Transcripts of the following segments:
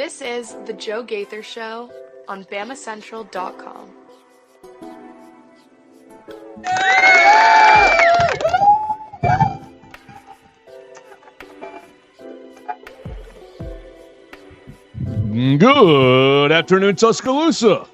This is The Joe Gaither Show on BamaCentral.com. Good afternoon, Tuscaloosa.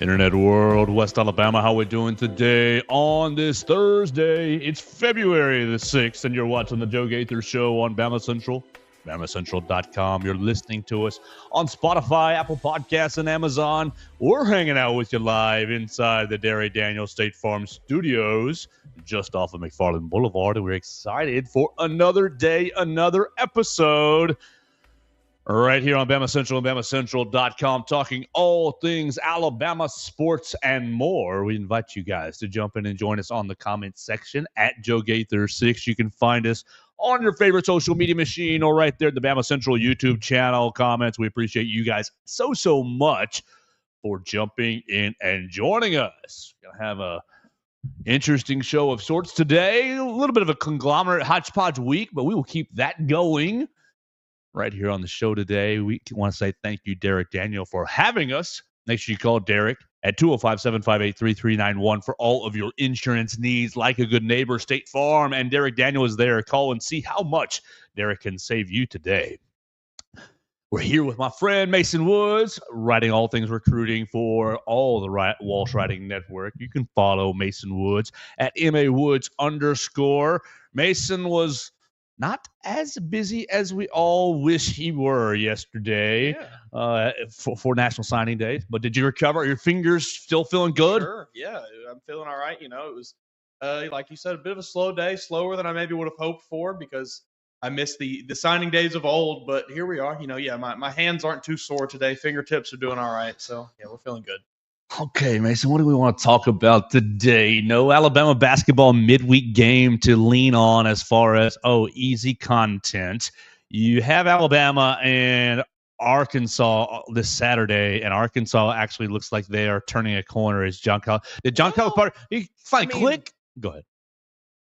Internet world, West Alabama, how we doing today on this Thursday? It's February the 6th, and you're watching The Joe Gaither Show on Bama Central, BamaCentral.com. You're listening to us on Spotify, Apple Podcasts, and Amazon. We're hanging out with you live inside the Derry Daniel State Farm Studios, just off of McFarland Boulevard, and we're excited for another day, another episode right here on Bama Central and BamaCentral.com, talking all things Alabama sports and more. We invite you guys to jump in and join us on the comment section at Joe Gaither 6. You can find us on your favorite social media machine or right there at the Bama Central YouTube channel comments. We appreciate you guys so much for jumping in and joining us. Gonna have a interesting show of sorts today. A little bit of a conglomerate hodgepodge week, but we will keep that going right here on the show today. We want to say thank you, Derek Daniel, for having us. Make sure you call Derek at 205-758-3391 for all of your insurance needs. Like a good neighbor, State Farm, and Derek Daniel is there. Call and see how much Derek can save you today. We're here with my friend Mason Woods, writing all things recruiting for all the Walsh Writing Network. You can follow Mason Woods at MAWoods_. Mason was not as busy as we all wish he were yesterday for National Signing Day. But did you recover? Are your fingers still feeling good? Sure. Yeah, I'm feeling all right. You know, it was, like you said, a bit of a slow day, slower than I maybe would have hoped for because I missed the signing days of old. But here we are. You know, yeah, my hands aren't too sore today. Fingertips are doing all right. So, yeah, we're feeling good. Okay, Mason, what do we want to talk about today? No Alabama basketball midweek game to lean on as far as, easy content. You have Alabama and Arkansas this Saturday, and Arkansas actually looks like they are turning a corner. Is John Calipari? Did John Calipari finally click? Go ahead.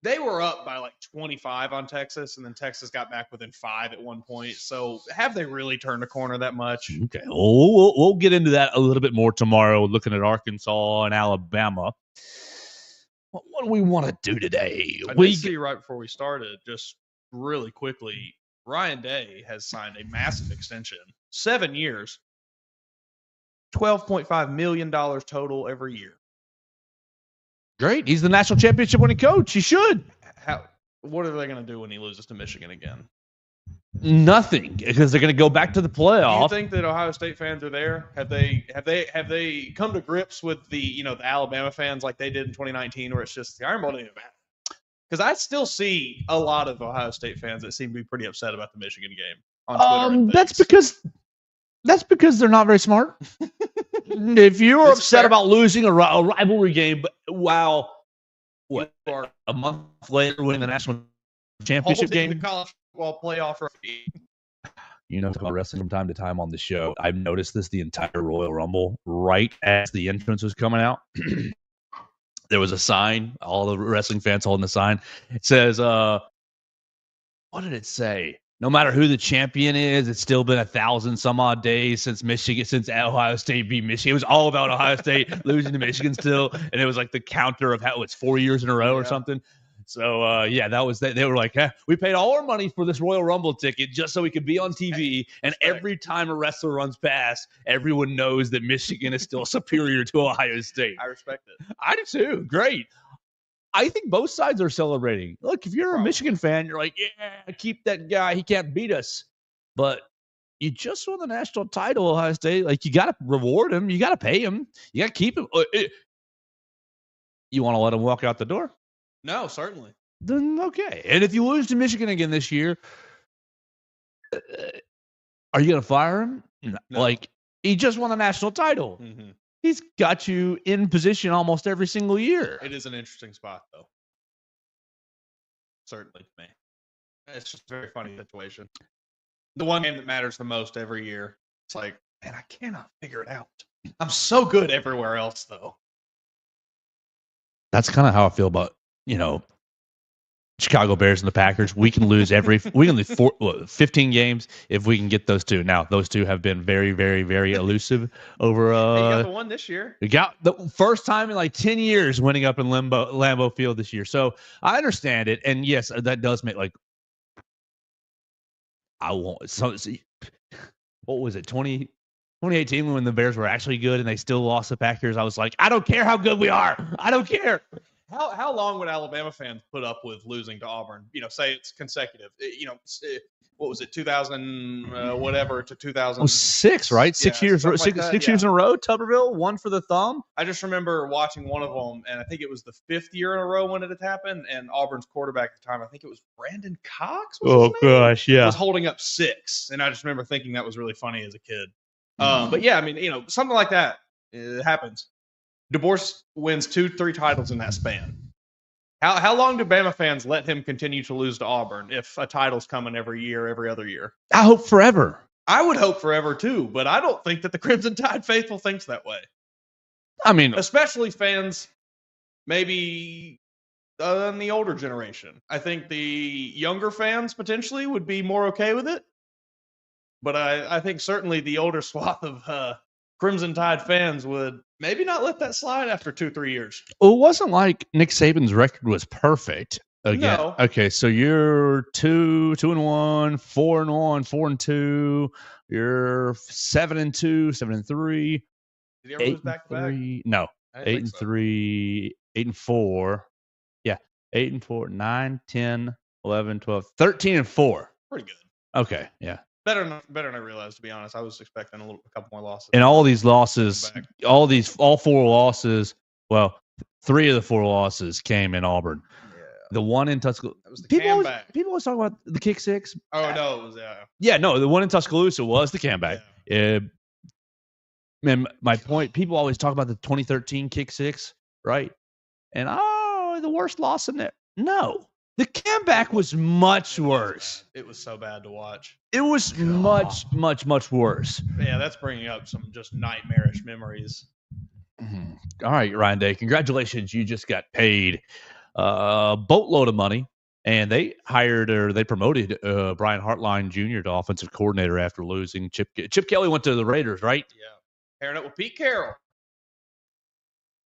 They were up by like 25 on Texas, and then Texas got back within 5 at one point. So have they really turned a corner that much? Okay, we'll get into that a little bit more tomorrow, looking at Arkansas and Alabama. What do we want to do today? I did see right before we started, just really quickly, Ryan Day has signed a massive extension. 7 years, $12.5 million total every year. Great. He's the national championship winning coach. He should. What are they going to do when he loses to Michigan again? Nothing, because they're going to go back to the playoff. Do you think that Ohio State fans are there? Have they come to grips with the Alabama fans like they did in 2019, where it's just the Iron Bowl didn't even matter? Because I still see a lot of Ohio State fans that seem to be pretty upset about the Michigan game on Twitter. That's because they're not very smart. If you're upset about losing a rivalry game, but a month later winning the national championship game, the college football playoff. You know, talk about wrestling from time to time on the show. I've noticed this the entire Royal Rumble. Right as the entrance was coming out, there was a sign. All the wrestling fans holding the sign. It says, "What did it say? No matter who the champion is, it's still been 1,000 some odd days since Ohio State beat Michigan." It was all about Ohio State losing to Michigan still, and it was like the counter of how it's 4 years in a row or something. So that was that. They were like, we paid all our money for this Royal Rumble ticket just so we could be on TV, and every time a wrestler runs past, everyone knows that Michigan is still superior to Ohio State. I respect it. I do too. Great. I think both sides are celebrating. Look, if you're a Michigan fan, you're like, yeah, keep that guy. He can't beat us. But you just won the national title, Ohio State. Like, you got to reward him. You got to pay him. You got to keep him. You want to let him walk out the door? No, certainly. Then okay. And if you lose to Michigan again this year, are you going to fire him? No. Like, he just won the national title. Mm-hmm. He's got you in position almost every single year. It is an interesting spot, though. Certainly to me. It's just a very funny situation. The one game that matters the most every year. It's like, man, I cannot figure it out. I'm so good everywhere else, though. That's kind of how I feel about, Chicago Bears and the Packers. We can lose 15 games if we can get those two. Now, those two have been very, very, very elusive over. Hey, you got the one this year. We got the first time in like 10 years winning up in Lambeau Field this year. So I understand it, and yes, that does make like I won't. So what was it? 2018 when the Bears were actually good and they still lost the Packers. I was like, I don't care how good we are. I don't care. How long would Alabama fans put up with losing to Auburn? Say it's consecutive. What was it? 2000 whatever to 2006, right? 6 years, like six years in a row. Tuberville won for the thumb. I just remember watching one of them, and I think it was the 5th year in a row when it had happened. And Auburn's quarterback at the time, I think it was Brandon Cox. Gosh, yeah, was holding up 6, and I just remember thinking that was really funny as a kid. But yeah, I mean, something like that happens. DeBoer wins 2-3 titles in that span. How long do Bama fans let him continue to lose to Auburn if a title's coming every year, every other year? I hope forever. I would hope forever too, but I don't think that the Crimson Tide faithful thinks that way. I mean, especially fans maybe in the older generation. I think the younger fans potentially would be more okay with it. But I think certainly the older swath of Crimson Tide fans would maybe not let that slide after 2-3 years. Well, it wasn't like Nick Saban's record was perfect. Again. No. Okay, so you're 2-1, 4-1, 4-2. You're 7-2, 7-3. Did he ever lose back to back? No, 8-3, 8-4. Yeah, 8-4, 9, 10, 11, 12, 13-4. Pretty good. Okay, yeah. Better than I realized, to be honest. I was expecting a couple more losses. And all these losses, all 4 losses, well, 3 of the 4 losses came in Auburn. Yeah. The one in Tuscaloosa. People always talk about the kick six. Oh, no, it was, Yeah, no, the one in Tuscaloosa was the comeback. Yeah. And my point, people always talk about the 2013 kick six, right? And, the worst loss in there. No. The comeback was much worse. It was so bad to watch. It was much, much, much worse. Yeah, that's bringing up some just nightmarish memories. Mm-hmm. All right, Ryan Day, congratulations. You just got paid a boatload of money, and they promoted Brian Hartline Jr. to offensive coordinator after losing Chip Kelly went to the Raiders, right? Yeah. Pairing up with Pete Carroll.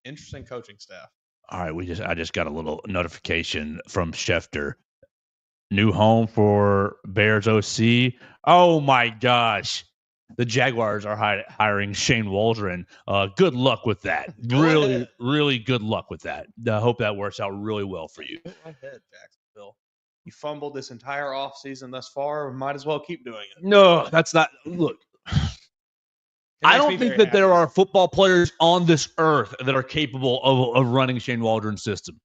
Interesting coaching staff. All right, I just got a little notification from Schefter. New home for Bears OC. Oh my gosh. The Jaguars are hiring Shane Waldron. Good luck with that. Really good luck with that. I hope that works out really well for you. Go ahead, Jacksonville. You fumbled this entire offseason thus far. Might as well keep doing it. No, that's not. Look. I don't think that there are football players on this earth that are capable of running Shane Waldron's system.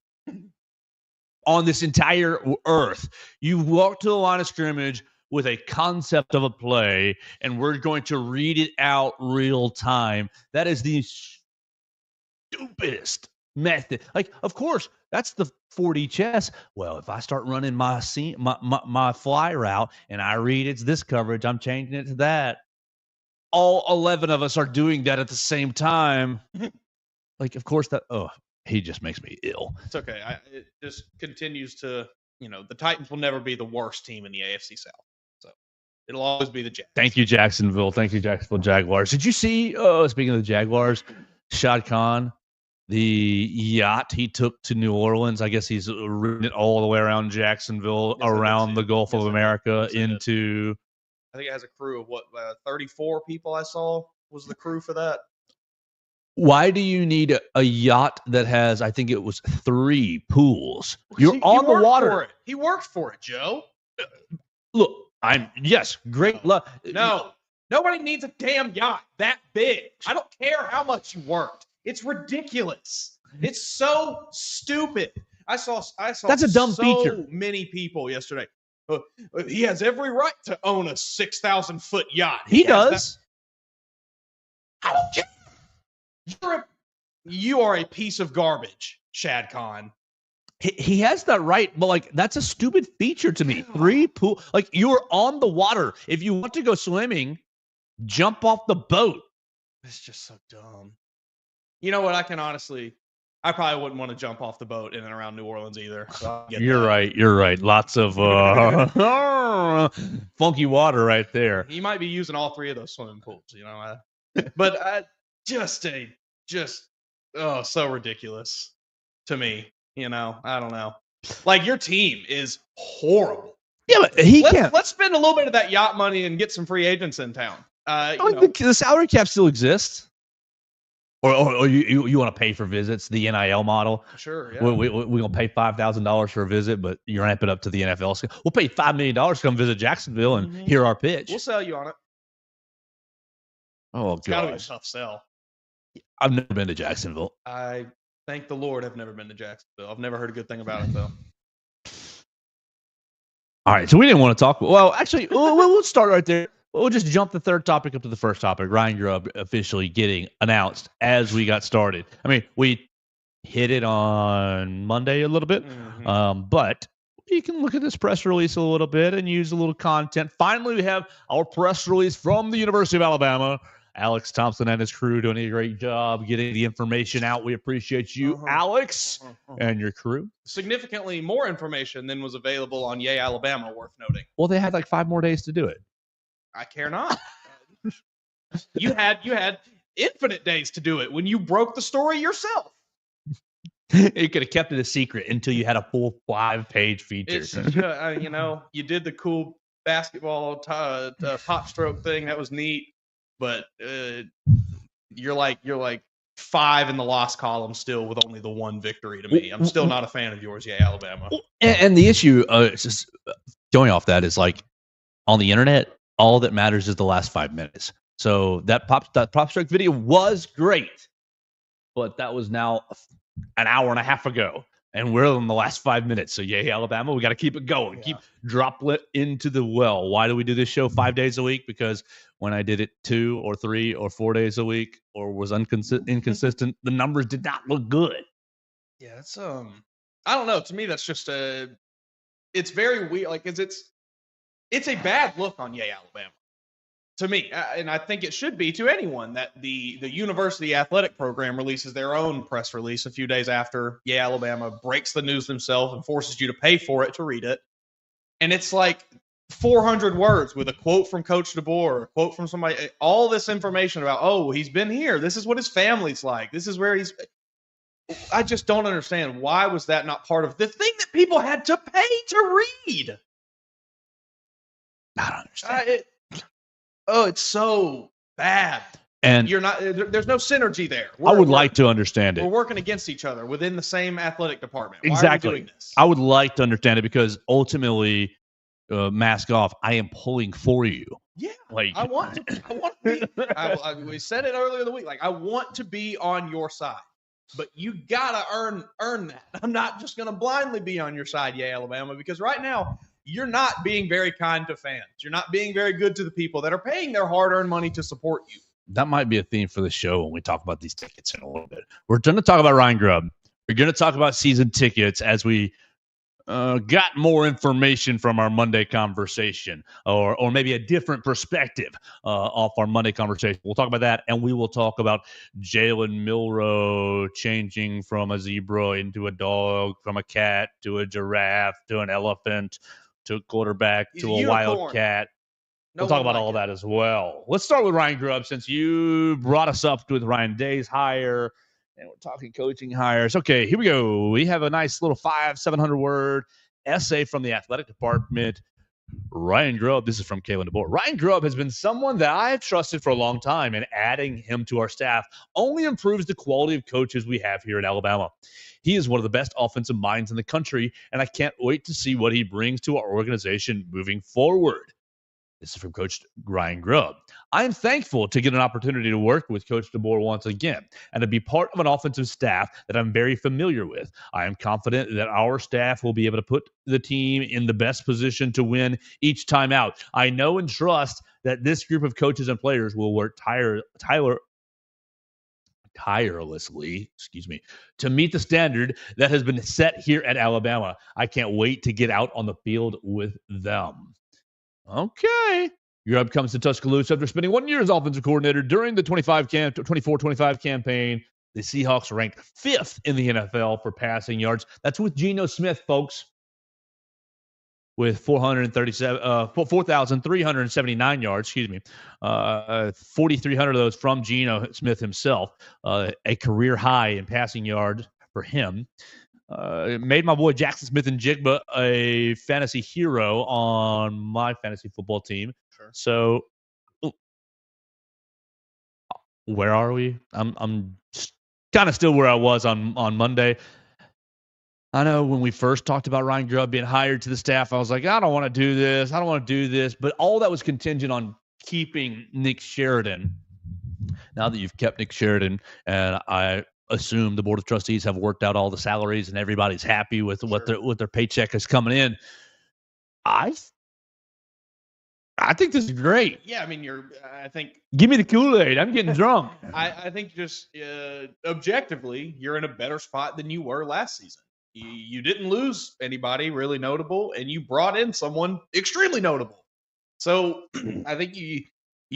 On this entire earth, you walk to the line of scrimmage with a concept of a play, and we're going to read it out real time. That is the stupidest method. Like, of course, that's the 4D chess. Well, if I start running my fly route and I read it's this coverage, I'm changing it to that. All 11 of us are doing that at the same time. Like, of course, he just makes me ill. It's okay. It just continues to, the Titans will never be the worst team in the AFC South. So it'll always be the Jags. Thank you, Jacksonville. Thank you, Jacksonville Jaguars. Did you see, speaking of the Jaguars, Shad Khan, the yacht he took to New Orleans? I guess he's ridden it all the way around Jacksonville, around the Gulf of America into... I think it has a crew of 34 people I saw was the crew for that. Why do you need a yacht that has, I think it was 3 pools? You're on the water. He worked for it, Joe. Look, great luck. No, nobody needs a damn yacht that big. I don't care how much you worked. It's ridiculous. It's so stupid. I saw That's a dumb feature. So many people yesterday. He has every right to own a 6,000-foot yacht. He does. I don't care. You are a piece of garbage, Shad Khan. He has that right, but that's a stupid feature to me. 3 pool, you're on the water. If you want to go swimming, jump off the boat. It's just so dumb. You know what? I can honestly I probably wouldn't want to jump off the boat in and around New Orleans either. So I get You're that. right. You're right. Lots of funky water right there. He might be using all 3 of those swimming pools, but so ridiculous to me. I don't know. Like, your team is horrible. Yeah, but Let's spend a little bit of that yacht money and get some free agents in town. The salary cap still exists. Or you want to pay for visits, the NIL model? Sure, yeah. We're going to pay $5,000 for a visit, but you ramp it up to the NFL scale. We'll pay $5 million to come visit Jacksonville and hear our pitch. We'll sell you on it. Oh, It's got to be a gosh. tough sell. I've never been to Jacksonville. I thank the Lord I've never been to Jacksonville. I've never heard a good thing about it, though. All right, so we didn't want to talk. Well, actually, we'll start right there. We'll just jump the third topic up to the first topic. Ryan Grubb officially getting announced as we got started. I mean, we hit it on Monday a little bit, but you can look at this press release a little bit and use a little content. Finally, we have our press release from the University of Alabama. Alex Thompson and his crew doing a great job getting the information out. We appreciate you, Alex, and your crew. Significantly more information than was available on Yay Alabama, worth noting. Well, they had like 5 more days to do it. I care not. You had infinite days to do it when you broke the story yourself. You could have kept it a secret until you had a full 5-page feature. It's, you did the cool basketball pop stroke thing. That was neat. But you're like 5 in the loss column still with only the 1 victory to me. I'm still not a fan of yours, Yay Alabama. And the issue, it's just going off that, is like on the internet, all that matters is the last 5 minutes. So that pop stroke video was great, but that was now an hour and a half ago, and we're in the last 5 minutes. So Yay Alabama, we got to keep it going. Yeah. Keep droplet into the well. Why do we do this show 5 days a week? Because when I did it 2 or 3 or 4 days a week, or was inconsistent, the numbers did not look good. Yeah, that's I don't know. To me, that's just it's very weird. Like, it's a bad look on Yay Alabama. To me, and I think it should be to anyone, that the university athletic program releases their own press release a few days after Yay Alabama breaks the news themselves and forces you to pay for it to read it. And it's like 400 words with a quote from Coach DeBoer, a quote from somebody, all this information about, oh, he's been here. This is what his family's like. This is where he's. I just don't understand. Why was that not part of the thing that people had to pay to read? I don't understand. It's so bad. And you're not. There's no synergy there. I would like to understand it. We're working against each other within the same athletic department. Why exactly. are we doing this? I would like to understand it, because ultimately, mask off, I am pulling for you. Yeah, like I want to be. We said it earlier in the week. Like, I want to be on your side, but you gotta earn that. I'm not just gonna blindly be on your side, Yay Alabama, because right now you're not being very kind to fans. You're not being very good to the people that are paying their hard-earned money to support you. That might be a theme for the show when we talk about these tickets in a little bit. We're going to talk about Ryan Grubb. We're going to talk about season tickets as we got more information from our Monday conversation, or maybe a different perspective off our Monday conversation. We'll talk about that, and we will talk about Jalen Milroe changing from a zebra into a dog, from a cat to a giraffe to an elephant to a quarterback to a wildcat. We'll talk about all that as well. Let's start with Ryan Grubb, since you brought us up with Ryan Day's hire, and we're talking coaching hires. Okay, here we go. We have a nice little 700 word essay from the athletic department. Ryan Grubb, this is from Kalen DeBoer. Ryan Grubb has been someone that I have trusted for a long time, and adding him to our staff only improves the quality of coaches we have here in Alabama. He is one of the best offensive minds in the country, and I can't wait to see what he brings to our organization moving forward. This is from Coach Ryan Grubb. I am thankful to get an opportunity to work with Coach DeBoer once again and to be part of an offensive staff that I'm very familiar with. I am confident that our staff will be able to put the team in the best position to win each time out. I know and trust that this group of coaches and players will work tirelessly, to meet the standard that has been set here at Alabama. I can't wait to get out on the field with them. Okay. Grubb comes to Tuscaloosa after spending 1 year as offensive coordinator during the 24-25 campaign. The Seahawks are ranked 5th in the NFL for passing yards. That's with Geno Smith, folks, with 4,379 yards, 4,300 of those from Geno Smith himself, a career high in passing yards for him. It made my boy Jackson Smith and Jigba a fantasy hero on my fantasy football team. Sure. So, where are we? I'm kind of still where I was on Monday. I know when we first talked about Ryan Grubb being hired to the staff, I was like, I don't want to do this. I don't want to do this. But all that was contingent on keeping Nick Sheridan. Now that you've kept Nick Sheridan, and I assume the Board of Trustees have worked out all the salaries and everybody's happy with what their paycheck is coming in, I think this is great. Yeah, I mean, I think. Give me the Kool-Aid. I'm getting drunk. I think just objectively, you're in a better spot than you were last season. You didn't lose anybody really notable, and you brought in someone extremely notable. So I think you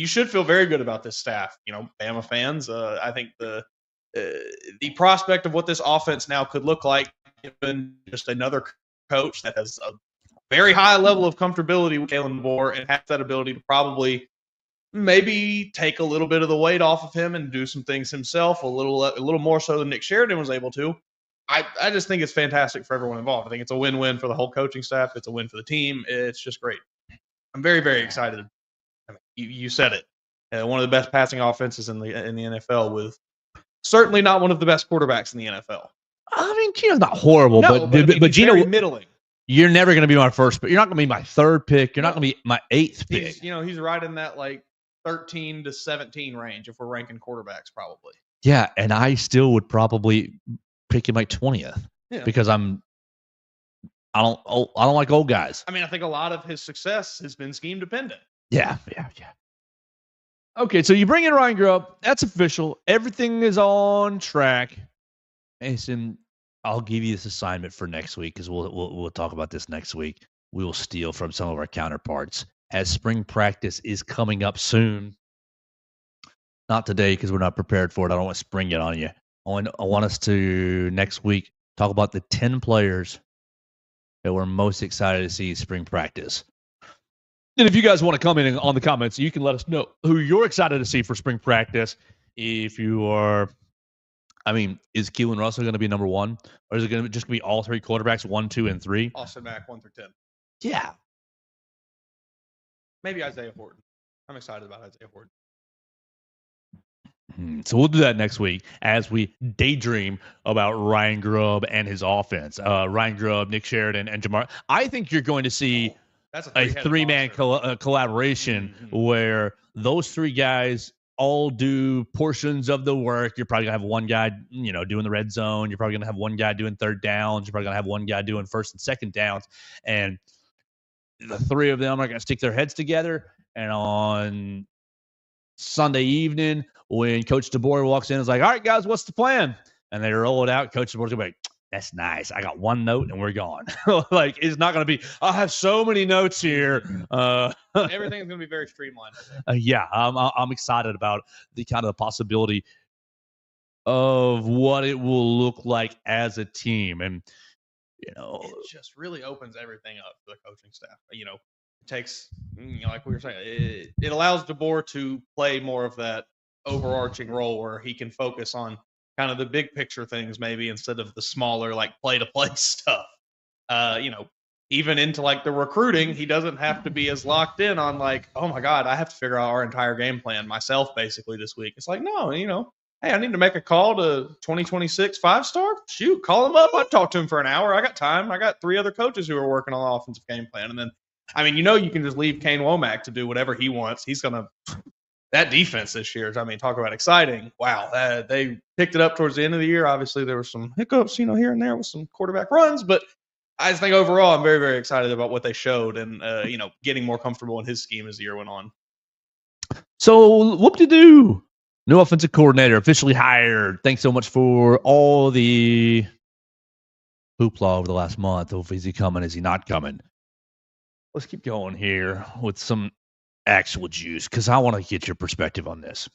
should feel very good about this staff. Bama fans. I think the prospect of what this offense now could look like, given just another coach that has a very high level of comfortability with Kalen DeBoer and has that ability to probably maybe take a little bit of the weight off of him and do some things himself a little more so than Nick Sheridan was able to. I just think it's fantastic for everyone involved. I think it's a win-win for the whole coaching staff. It's a win for the team. It's just great. I'm very, very excited. I mean, you said it. One of the best passing offenses in the NFL, with certainly not one of the best quarterbacks in the NFL. I mean, Geno's not horrible, No, but Geno, very middling. You're never going to be my first pick. You're not going to be my third pick. You're not going to be my 8th pick. He's right in that 13 to 17 range if we're ranking quarterbacks, probably. Yeah, and I still would probably pick him 20th because I don't like old guys. I mean, I think a lot of his success has been scheme dependent. Yeah. Okay, so you bring in Ryan Grubb. That's official. Everything is on track. Mason, I'll give you this assignment for next week because we'll talk about this next week. We will steal from some of our counterparts as spring practice is coming up soon. Not today because we're not prepared for it. I don't want to spring it on you. I want us to next week talk about the 10 players that we're most excited to see spring practice. And if you guys want to comment on the comments, you can let us know who you're excited to see for spring practice. If you are, is Keelan Russell going to be number 1? Or is it going to just be all 3 quarterbacks, 1, 2, and 3? Austin Mack, 1 through 10. Yeah. Maybe Isaiah Horton. I'm excited about Isaiah Horton. So we'll do that next week as we daydream about Ryan Grubb and his offense. Ryan Grubb, Nick Sheridan, and Jamar. I think you're going to see a 3-man collaboration where those 3 guys all do portions of the work. You're probably going to have one guy, doing the red zone. You're probably going to have one guy doing third downs. You're probably going to have one guy doing first and second downs. And the 3 of them are going to stick their heads together. And on Sunday evening, when Coach DeBoer walks in, it's like, all right, guys, what's the plan? And they roll it out. Coach DeBoer's going to be like, that's nice. I got 1 note and we're gone. It's not going to be, I have so many notes here. Everything's going to be very streamlined. I'm excited about the kind of the possibility of what it will look like as a team. And, it just really opens everything up for the coaching staff. It takes, like we were saying, it allows DeBoer to play more of that overarching role where he can focus on kind of the big picture things maybe instead of the smaller play-to-play stuff. Even into the recruiting, he doesn't have to be as locked in on oh my God, I have to figure out our entire game plan myself basically this week. It's no, hey, I need to make a call to 2026 5-star. Shoot, call him up. I'd talk to him for an hour. I got time. I got 3 other coaches who are working on the offensive game plan. And then, you can just leave Kane Womack to do whatever he wants. He's going to that defense this year. Talk about exciting. Wow. They picked it up towards the end of the year. Obviously, there were some hiccups, here and there with some quarterback runs. But I just think overall, I'm very, very excited about what they showed and, getting more comfortable in his scheme as the year went on. So, whoop-de-doo. New offensive coordinator officially hired. Thanks so much for all the hoopla over the last month. Is he coming? Is he not coming? Let's keep going here with some actual juice because I want to get your perspective on this.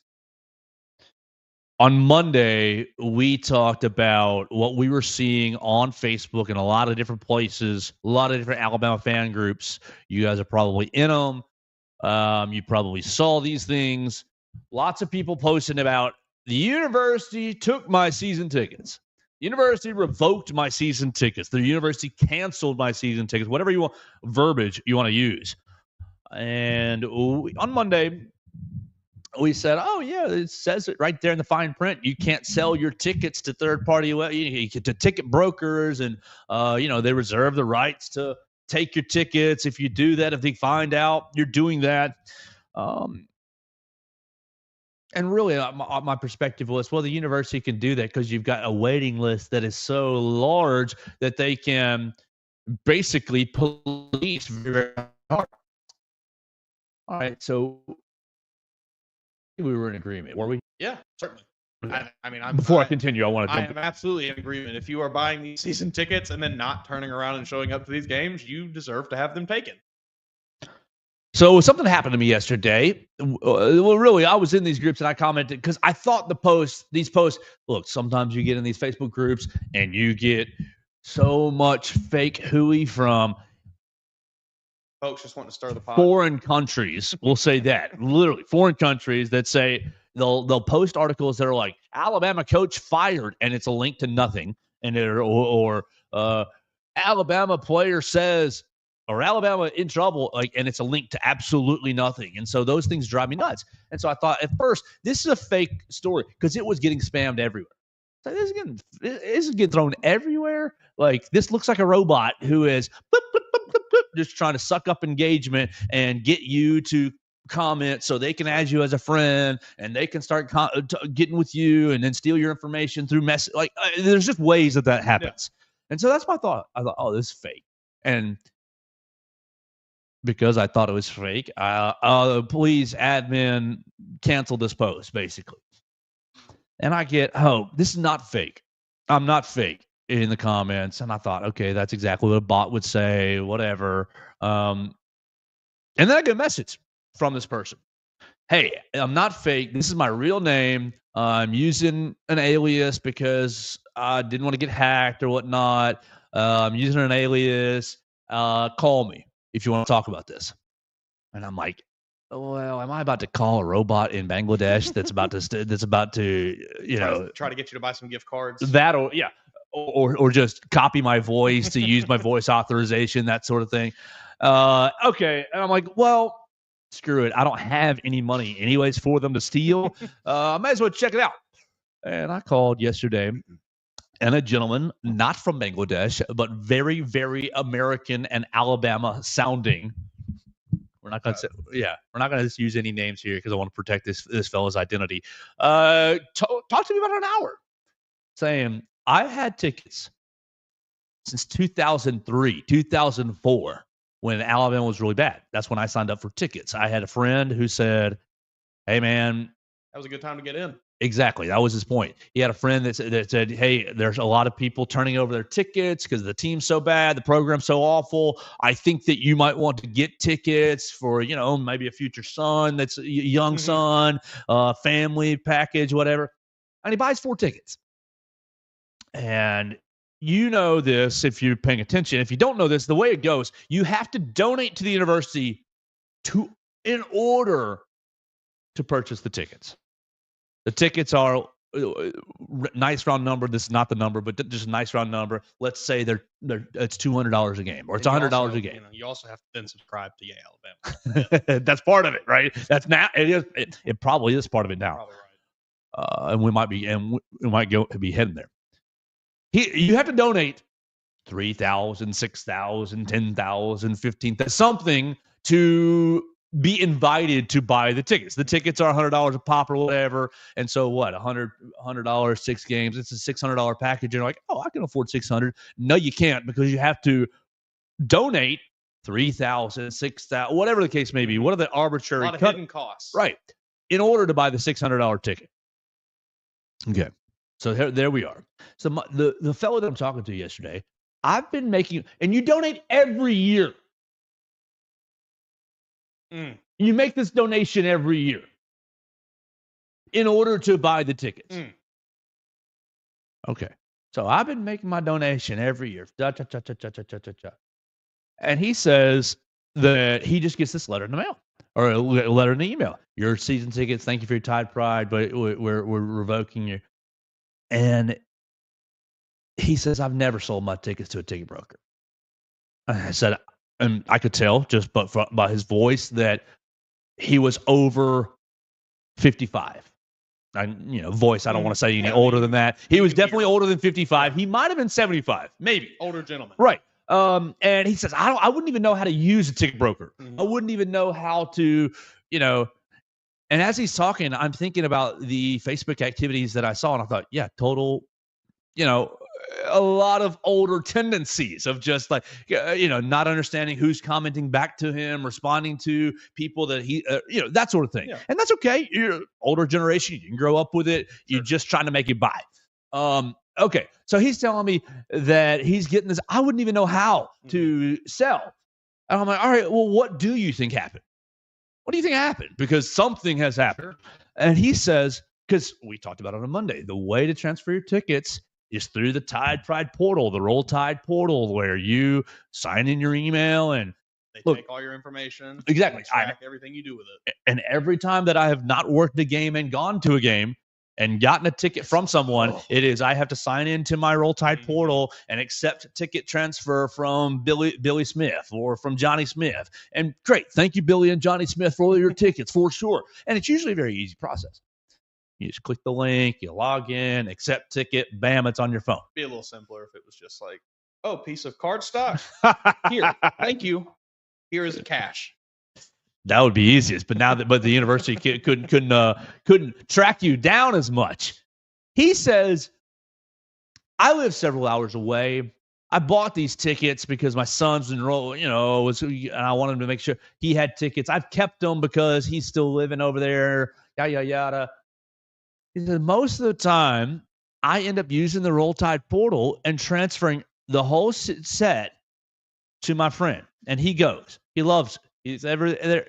On Monday, we talked about what we were seeing on Facebook in a lot of different places, a lot of different Alabama fan groups. You guys are probably in them. You probably saw these things. Lots of people posting about the university took my season tickets. The university revoked my season tickets. The university canceled my season tickets, whatever you want, verbiage you want to use. And on Monday, we said, oh, yeah, it says it right there in the fine print. You can't sell your tickets to third-party, to ticket brokers, and, they reserve the rights to take your tickets. If you do that, if they find out you're doing that. And really, my perspective was, well, the university can do that because you've got a waiting list that is so large that they can basically police very hard. All right, so we were in agreement, were we? Yeah, certainly. Before I continue, I am absolutely in agreement. If you are buying these season tickets and then not turning around and showing up to these games, you deserve to have them taken. So something happened to me yesterday. Well, really, I was in these groups and I commented because I thought these posts, look, sometimes you get in these Facebook groups and you get so much fake hooey from folks just want to stir the pot. Foreign countries, we'll say that. Literally, foreign countries that say they'll post articles that are like Alabama coach fired, and it's a link to nothing, and or Alabama player says, or Alabama in trouble, and it's a link to absolutely nothing. And so those things drive me nuts. And so I thought at first this is a fake story because it was getting spammed everywhere. So this is getting thrown everywhere. Like this looks like a robot who is just trying to suck up engagement and get you to comment so they can add you as a friend and they can start getting with you and then steal your information through message. There's just ways that happens. Yeah. And so that's my thought. I thought, oh, this is fake. And because I thought it was fake, please admin cancel this post, basically. And I get, oh, this is not fake. I'm not fake in the comments. And I thought, okay, that's exactly what a bot would say, whatever. And then I get a message from this person. Hey, I'm not fake. This is my real name. I'm using an alias because I didn't want to get hacked or whatnot. I'm using an alias. Call me if you want to talk about this. And I'm like, well, am I about to call a robot in Bangladesh that's about to try to get you to buy some gift cards? That or just copy my voice to use my voice authorization, that sort of thing. Okay, and I'm like, well, screw it. I don't have any money anyways for them to steal. I might as well check it out. And I called yesterday, and a gentleman, not from Bangladesh, but very, very American and Alabama sounding. We're not going to we're not going to use any names here because I want to protect this fellow's identity. Talk to me about an hour, saying I had tickets since 2003, 2004, when Alabama was really bad. That's when I signed up for tickets. I had a friend who said, "Hey, man, that was a good time to get in." Exactly. That was his point. He had a friend that said, hey, there's a lot of people turning over their tickets because the team's so bad, the program's so awful. I think that you might want to get tickets for, maybe a future son that's a young son, family package, whatever. And he buys 4 tickets. And you know this if you're paying attention. If you don't know this, the way it goes, you have to donate to the university in order to purchase the tickets. The tickets are nice round number. This is not the number, but just a nice round number. Let's say it's $200 a game, or it's $100 a game. You also have to then subscribe to Alabama. That's part of it, right? That's now. It probably is part of it now. Probably right. And we might be heading there. You have to donate $3,000, $6,000, $10,000, $15,000, something to be invited to buy the tickets. The tickets are $100 a pop or whatever. And so what? $100, 6 games. It's a $600 package. And you're like, oh, I can afford $600. No, you can't, because you have to donate $3,000, $6,000, whatever the case may be. What are the arbitrary a lot of hidden costs? Right. In order to buy the $600 ticket. Okay. So there we are. So the fellow that I'm talking to yesterday, I've been making, and you donate every year. You make this donation every year. in order to buy the tickets. Mm. Okay. So I've been making my donation every year. And he says that he just gets this letter in the mail or a letter in the email. Your season tickets, thank you for your Tide Pride, but we're revoking you. And he says, I've never sold my tickets to a ticket broker. I said, and I could tell just by his voice that he was over 55. Voice, I don't want to say any older than that. He was definitely older than 55. He might have been 75, maybe. Older gentleman. Right. And he says, I wouldn't even know how to use a ticket broker. Mm-hmm. I wouldn't even know how to, and as he's talking, I'm thinking about the Facebook activities that I saw, and I thought, yeah, total, a lot of older tendencies of just like, not understanding who's commenting back to him, responding to people that he, that sort of thing. Yeah. And that's okay. You're older generation. You can grow up with it. You're just trying to make it by. Okay. So he's telling me that he's getting this. I wouldn't even know how to sell. And I'm like, all right, well, what do you think happened? What do you think happened? Because something has happened. Sure. And he says, because we talked about it on Monday, the way to transfer your tickets is through the Tide Pride portal, the Roll Tide portal, where you sign in your email and they take all your information. Exactly. Track everything you do with it. And every time that I have not worked a game and gone to a game and gotten a ticket from someone, it is I have to sign into my Roll Tide portal and accept ticket transfer from Billy Smith or from Johnny Smith. And great. Thank you, Billy and Johnny Smith, for all your tickets, for sure. And it's usually a very easy process. You just click the link, you log in, accept ticket, bam, it's on your phone. It'd be a little simpler if it was just like, oh, piece of card stock. Here, thank you. Here is the cash. That would be easiest, but the university couldn't track you down as much. He says, I live several hours away. I bought these tickets because my son's enrolled, and I wanted to make sure he had tickets. I've kept them because he's still living over there, yada, yada. He said, most of the time, I end up using the Roll Tide portal and transferring the whole set to my friend. And he goes. He loves it. He's ever there.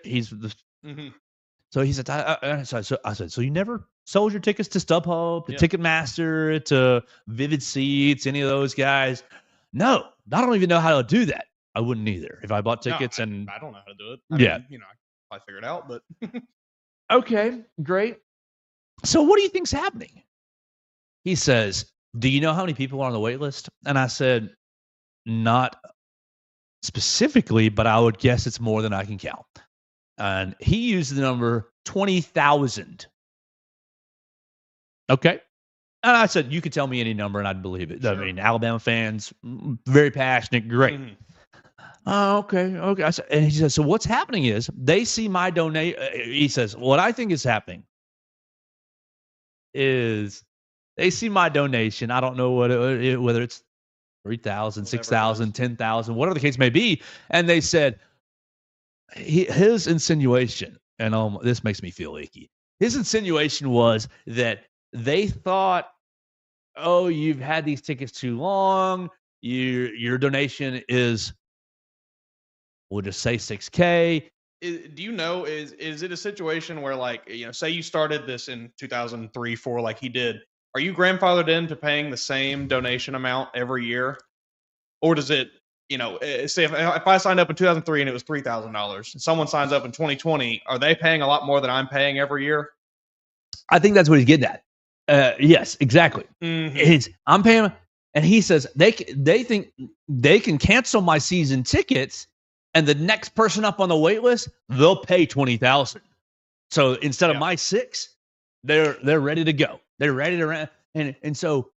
So he said, I said, so you never sold your tickets to StubHub, to Ticketmaster, to Vivid Seats, any of those guys? No, I don't even know how to do that. I wouldn't either if I bought tickets. I don't know how to do it. I mean, I figure it out, but. Okay, great. So what do you think's happening? He says, do you know how many people are on the wait list? And I said, not specifically, but I would guess it's more than I can count. And he used the number 20,000. Okay. And I said, you could tell me any number and I'd believe it. Sure. I mean, Alabama fans, very passionate, great. Okay. I said, and he says, so what's happening is they see my donation. He says, what I think is happening is they see my donation. I don't know whether it's 3,000, 6,000, 10,000, whatever the case may be. And they said his insinuation, and this makes me feel icky. His insinuation was that they thought, oh, you've had these tickets too long. Your donation is, we'll just say $6K. Do you know, is it a situation where, like, say you started this in 2003, 4, like he did, are you grandfathered into paying the same donation amount every year? Or does it, say if I signed up in 2003 and it was $3,000 and someone signs up in 2020, are they paying a lot more than I'm paying every year? I think that's what he's getting at. Yes, exactly. Mm-hmm. I'm paying, and he says they think they can cancel my season tickets, and the next person up on the wait list, they'll pay $20,000. So instead of my $6,000, they're ready to go. They're ready to rent. And so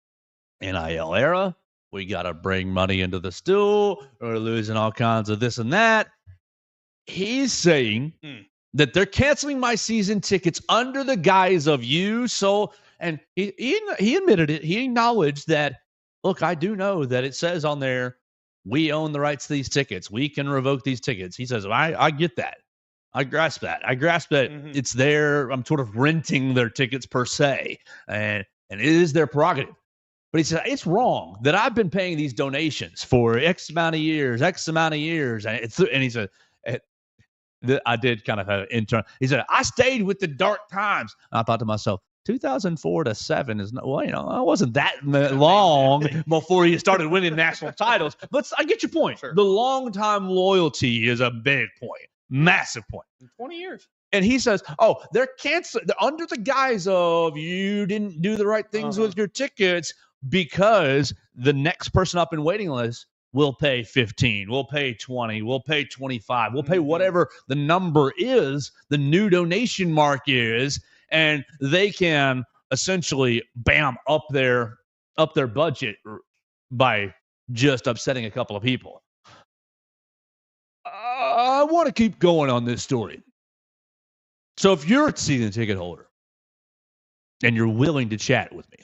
NIL era, we got to bring money into the stool. We're losing all kinds of this and that. He's saying that they're canceling my season tickets under the guise of you. So, and he admitted it. He acknowledged that, look, I do know that it says on there, we own the rights to these tickets. We can revoke these tickets. He says, I get that. I grasp that. It's there. I'm sort of renting their tickets per se. And it is their prerogative. But he said, it's wrong that I've been paying these donations for X amount of years. And he said, I did kind of have an internal. He said, I stayed with the dark times. And I thought to myself, 2004 to 7 is not, well, it wasn't that long before he started winning national titles. But I get your point. Sure. The long-time loyalty is a big point, massive point. 20 years. And he says, they're canceling under the guise of you didn't do the right things with your tickets because the next person up in waiting list will pay 15, we'll pay 20, we'll pay 25, we'll pay whatever the number is, the new donation mark is, and they can essentially up their budget by just upsetting a couple of people. I want to keep going on this story. So if you're a season ticket holder and you're willing to chat with me,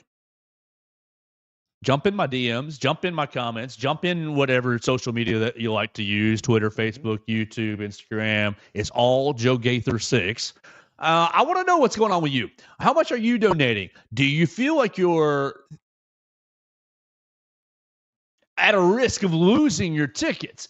jump in my DMs, jump in my comments, jump in whatever social media that you like to use, Twitter, Facebook, YouTube, Instagram. It's all Joe Gaither 6. I want to know what's going on with you. How much are you donating? Do you feel like you're at a risk of losing your tickets?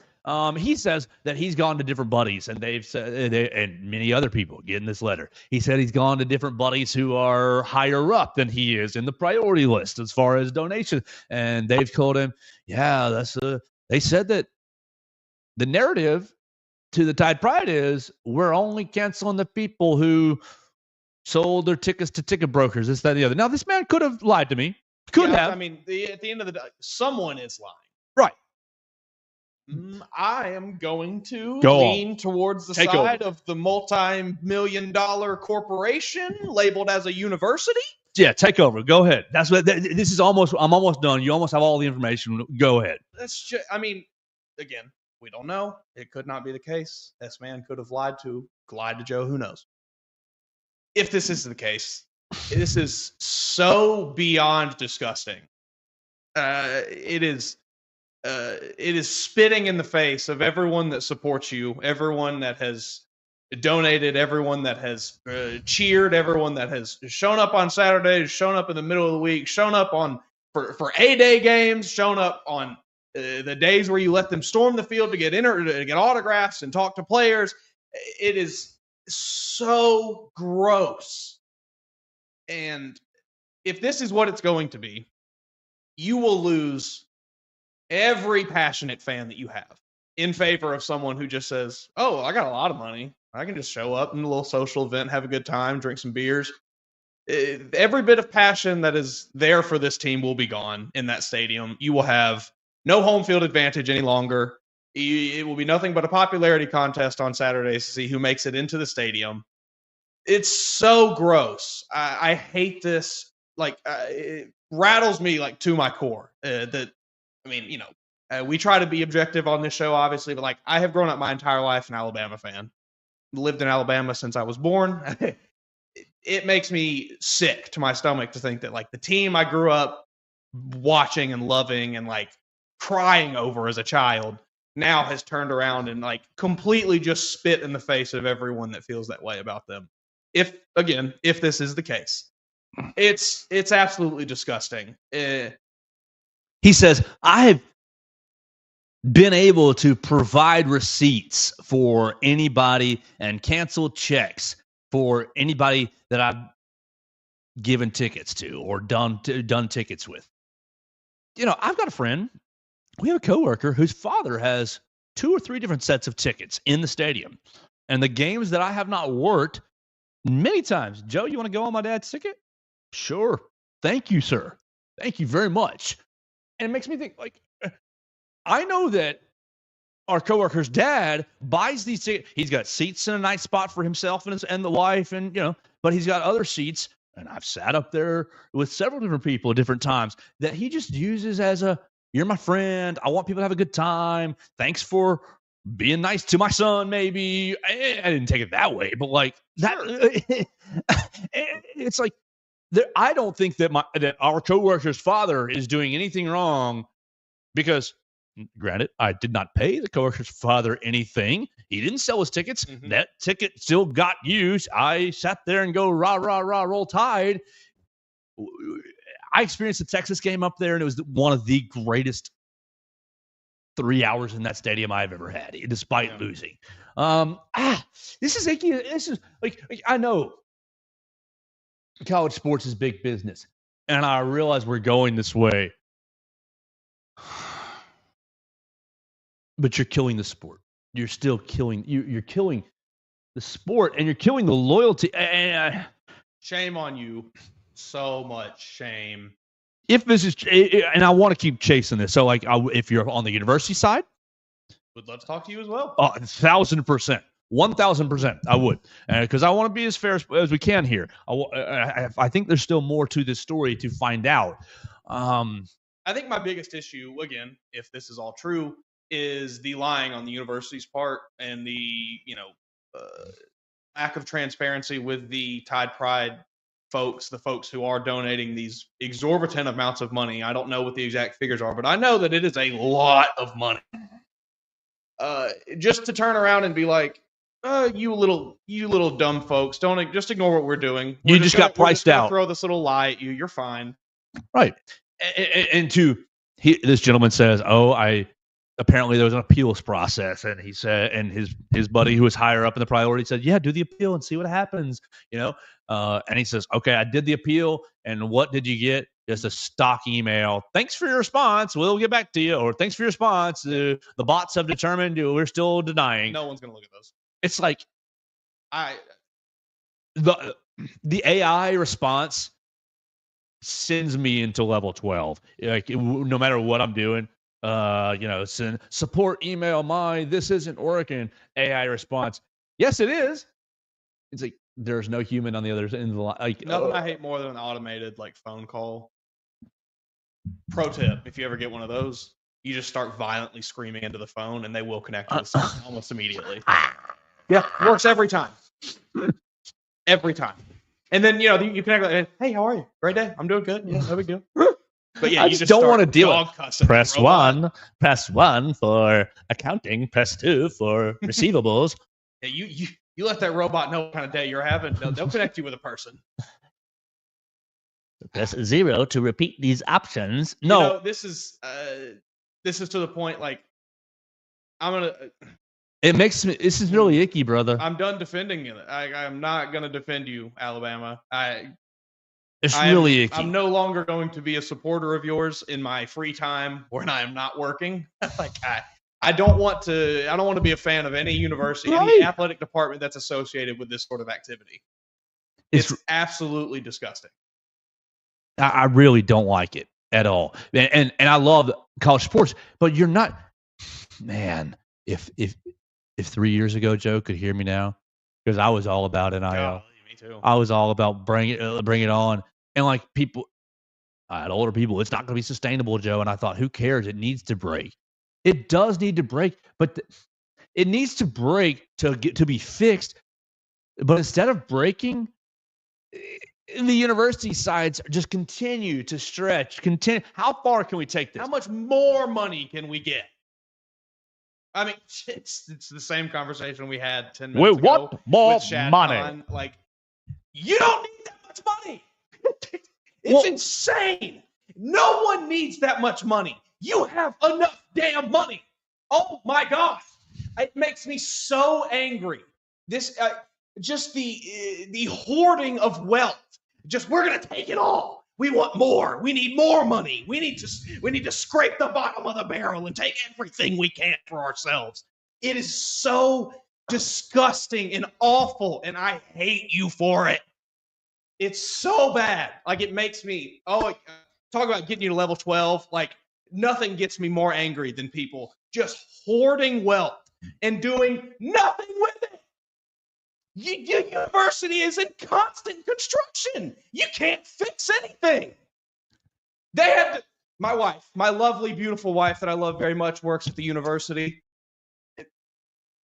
He says that he's gone to different buddies, and they've said, and many other people get in this letter. He said he's gone to different buddies who are higher up than he is in the priority list as far as donations, and they've told him, they said that the narrative to the Tide Pride is we're only canceling the people who sold their tickets to ticket brokers, this, that, and the other. Now, this man could have lied to me. Could have. I mean, at the end of the day, someone is lying. Right. I am going to lean towards the side of the multi-million-dollar corporation labeled as a university. Yeah, take over. Go ahead. That's what this is. I'm almost done. You almost have all the information. Go ahead. That's just. I mean, again, we don't know. It could not be the case. This man could have lied to Joe. Who knows? If this is the case, this is so beyond disgusting. It is spitting in the face of everyone that supports you, everyone that has donated, everyone that has cheered, everyone that has shown up on Saturdays, shown up in the middle of the week, shown up for A-Day games, shown up on the days where you let them storm the field to get autographs and talk to players. It is so gross. And if this is what it's going to be, you will lose every passionate fan that you have in favor of someone who just says, I got a lot of money. I can just show up in a little social event, have a good time, drink some beers. Every bit of passion that is there for this team will be gone in that stadium. You will have no home field advantage any longer. It will be nothing but a popularity contest on Saturdays to see who makes it into the stadium. It's so gross. I hate this. It rattles me to my core we try to be objective on this show, obviously, but I have grown up my entire life an Alabama fan. Lived in Alabama since I was born. It makes me sick to my stomach to think that the team I grew up watching and loving and crying over as a child now has turned around and completely just spit in the face of everyone that feels that way about them. If this is the case, it's absolutely disgusting. He says, I have been able to provide receipts for anybody and cancel checks for anybody that I've given tickets to or done tickets with. I've got a friend. We have a coworker whose father has 2 or 3 different sets of tickets in the stadium. And the games that I have not worked many times. Joe, you want to go on my dad's ticket? Sure. Thank you, sir. Thank you very much. And it makes me think, I know that our coworker's dad buys these tickets. He's got seats in a nice spot for himself and the wife, and but he's got other seats. And I've sat up there with several different people at different times that he just uses as you're my friend. I want people to have a good time. Thanks for being nice to my son. Maybe I didn't take it that way, but that it's I don't think that our coworker's father is doing anything wrong, because granted, I did not pay the coworker's father anything. He didn't sell his tickets. Mm-hmm. That ticket still got used. I sat there and go, rah, rah, rah, roll Tide. I experienced the Texas game up there, and it was one of the greatest 3 hours in that stadium I've ever had, despite losing. This is icky. This is I know college sports is big business. And I realize we're going this way. But you're killing the sport. You're still killing you're killing the sport, and you're killing the loyalty. Shame on you. So much shame. If this is, and I want to keep chasing this. So, like, if you're on the university side, would love to talk to you as well. 1,000%. 1,000%. I would, because I want to be as fair as we can here. I think there's still more to this story to find out. I think my biggest issue, again, if this is all true, is the lying on the university's part and the lack of transparency with the Tide Pride folks, the folks who are donating these exorbitant amounts of money. I don't know what the exact figures are, but I know that it is a lot of money. Just to turn around and be like, you little dumb folks, don't just ignore what we're doing. You just got priced out. Throw this little lie at you. You're fine. Right. And this gentleman says, apparently there was an appeals process, and he said, and his buddy who was higher up in the priority said, yeah, do the appeal and see what happens, and he says, okay, I did the appeal, and what did you get? Just a stock email. Thanks for your response. We'll get back to you. Or thanks for your response. The bots have determined we're still denying. No one's going to look at those. It's like the AI response sends me into level 12. Like, no matter what I'm doing, send support email this isn't working. AI response, yes, it is. It's like there's no human on the other end of the line. Like, nothing I hate more than an automated phone call. Pro tip: if you ever get one of those, you just start violently screaming into the phone, and they will connect with someone almost immediately. Yeah, works every time. Every time. And then you connect with, hey, how are you? Great day. I'm doing good. Yeah, no big deal. But yeah, I just don't want to deal with press 1 for accounting, press 2 for receivables. Yeah, you let that robot know what kind of day you're having. They'll connect you with a person. Press 0 to repeat these options. No, this is to the point. I'm gonna. It makes me. This is really icky, brother. I'm done defending it. I'm not gonna defend you, Alabama. It's really icky. I'm no longer going to be a supporter of yours in my free time when I am not working. I don't want to be a fan of any university, any athletic department that's associated with this sort of activity. It's absolutely disgusting. I really don't like it at all. And I love college sports, but you're not, man. If 3 years ago Joe could hear me now, because I was all about NIL. Oh, me too. I was all about bring it on. And people, I had older people, it's not going to be sustainable, Joe. And I thought, who cares? It needs to break. It does need to break, but it needs to break to be fixed. But instead of breaking, the university sides just continue to stretch. How far can we take this? How much more money can we get? I mean, it's the same conversation we had 10 minutes ago. What more money? Khan. You don't need that much money. It's insane. No one needs that much money. You have enough damn money. Oh my gosh. It makes me so angry. This just the hoarding of wealth. We're gonna take it all. We want more. We need more money. We need to scrape the bottom of the barrel and take everything we can for ourselves. It is so disgusting and awful, and I hate you for it. It's so bad. It makes me talk about getting you to level 12. Nothing gets me more angry than people just hoarding wealth and doing nothing with it. Your university is in constant construction. You can't fix anything. My wife, my lovely, beautiful wife that I love very much, works at the university.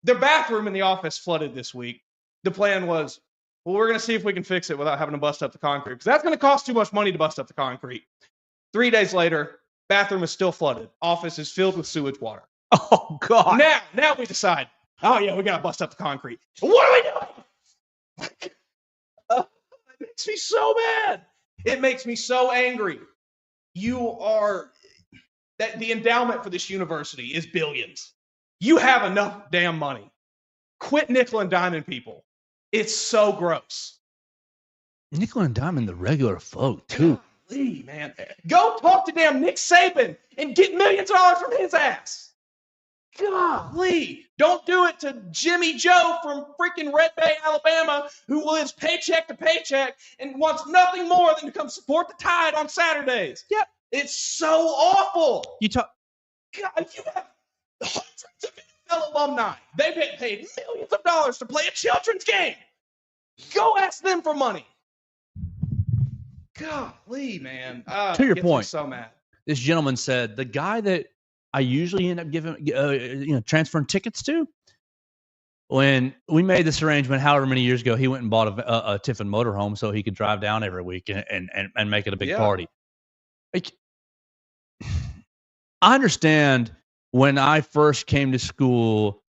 Their bathroom in the office flooded this week. The plan was, we're going to see if we can fix it without having to bust up the concrete, because that's going to cost too much money to bust up the concrete. 3 days later, bathroom is still flooded. Office is filled with sewage water. Oh, God. Now we decide, we got to bust up the concrete. What are we doing? It makes me so mad. It makes me so angry. The endowment for this university is billions. You have enough damn money. Quit nickel and diming people. It's so gross. Nickel and dime the regular folk, too. Golly, man. Go talk to damn Nick Saban and get millions of dollars from his ass. Golly. Don't do it to Jimmy Joe from freaking Red Bay, Alabama, who lives paycheck to paycheck and wants nothing more than to come support the Tide on Saturdays. Yep. It's so awful. God, you have hundreds of NFL alumni. They get paid millions of dollars to play a children's game. Go ask them for money. Golly, man. To your point, so mad. This gentleman said the guy that I usually end up giving, transferring tickets to, when we made this arrangement, however many years ago, he went and bought a Tiffin motorhome so he could drive down every week and make it a big party. Like, I understand when I first came to school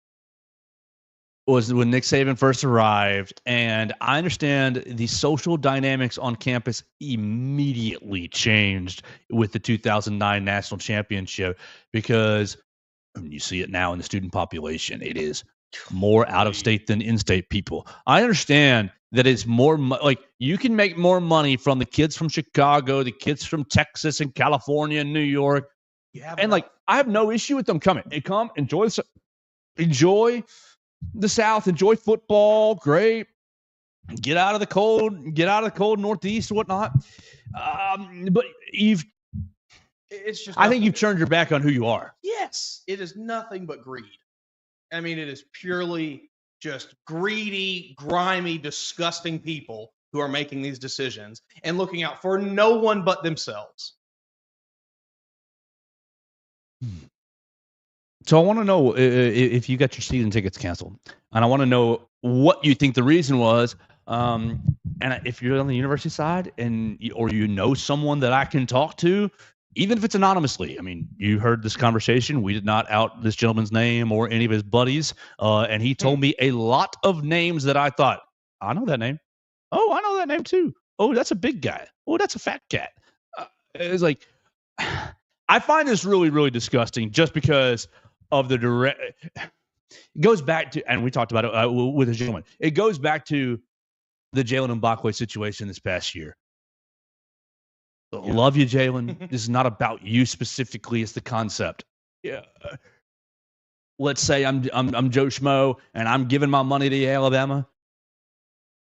was when Nick Saban first arrived, and I understand the social dynamics on campus immediately changed with the 2009 national championship, because you see it now in the student population. It is more out of state than in-state people. I understand that it's more like you can make more money from the kids from Chicago, the kids from Texas and California and New York. And like, I have no issue with them coming. They come, enjoy the South, enjoy football, great. Get out of the cold Northeast, whatnot. But I think you've turned your back on who you are. Yes, it is nothing but greed. I mean, it is purely just greedy, grimy, disgusting people who are making these decisions and looking out for no one but themselves. So I want to know if you got your season tickets canceled, and I want to know what you think the reason was. And if you're on the university side, or you know someone that I can talk to, even if it's anonymously. I mean, you heard this conversation. We did not out this gentleman's name or any of his buddies, and he told me a lot of names that I thought, I know that name. Oh, I know that name too. Oh, that's a big guy. Oh, that's a fat cat. It's like, I find this really, really disgusting just because of the direct. It goes back to, and we talked about it with a gentleman. It goes back to the Jalen Milroe situation this past year. Yeah. Love you, Jalen. This is not about you specifically. It's the concept. Yeah. Let's say I'm Joe Schmo and I'm giving my money to Alabama,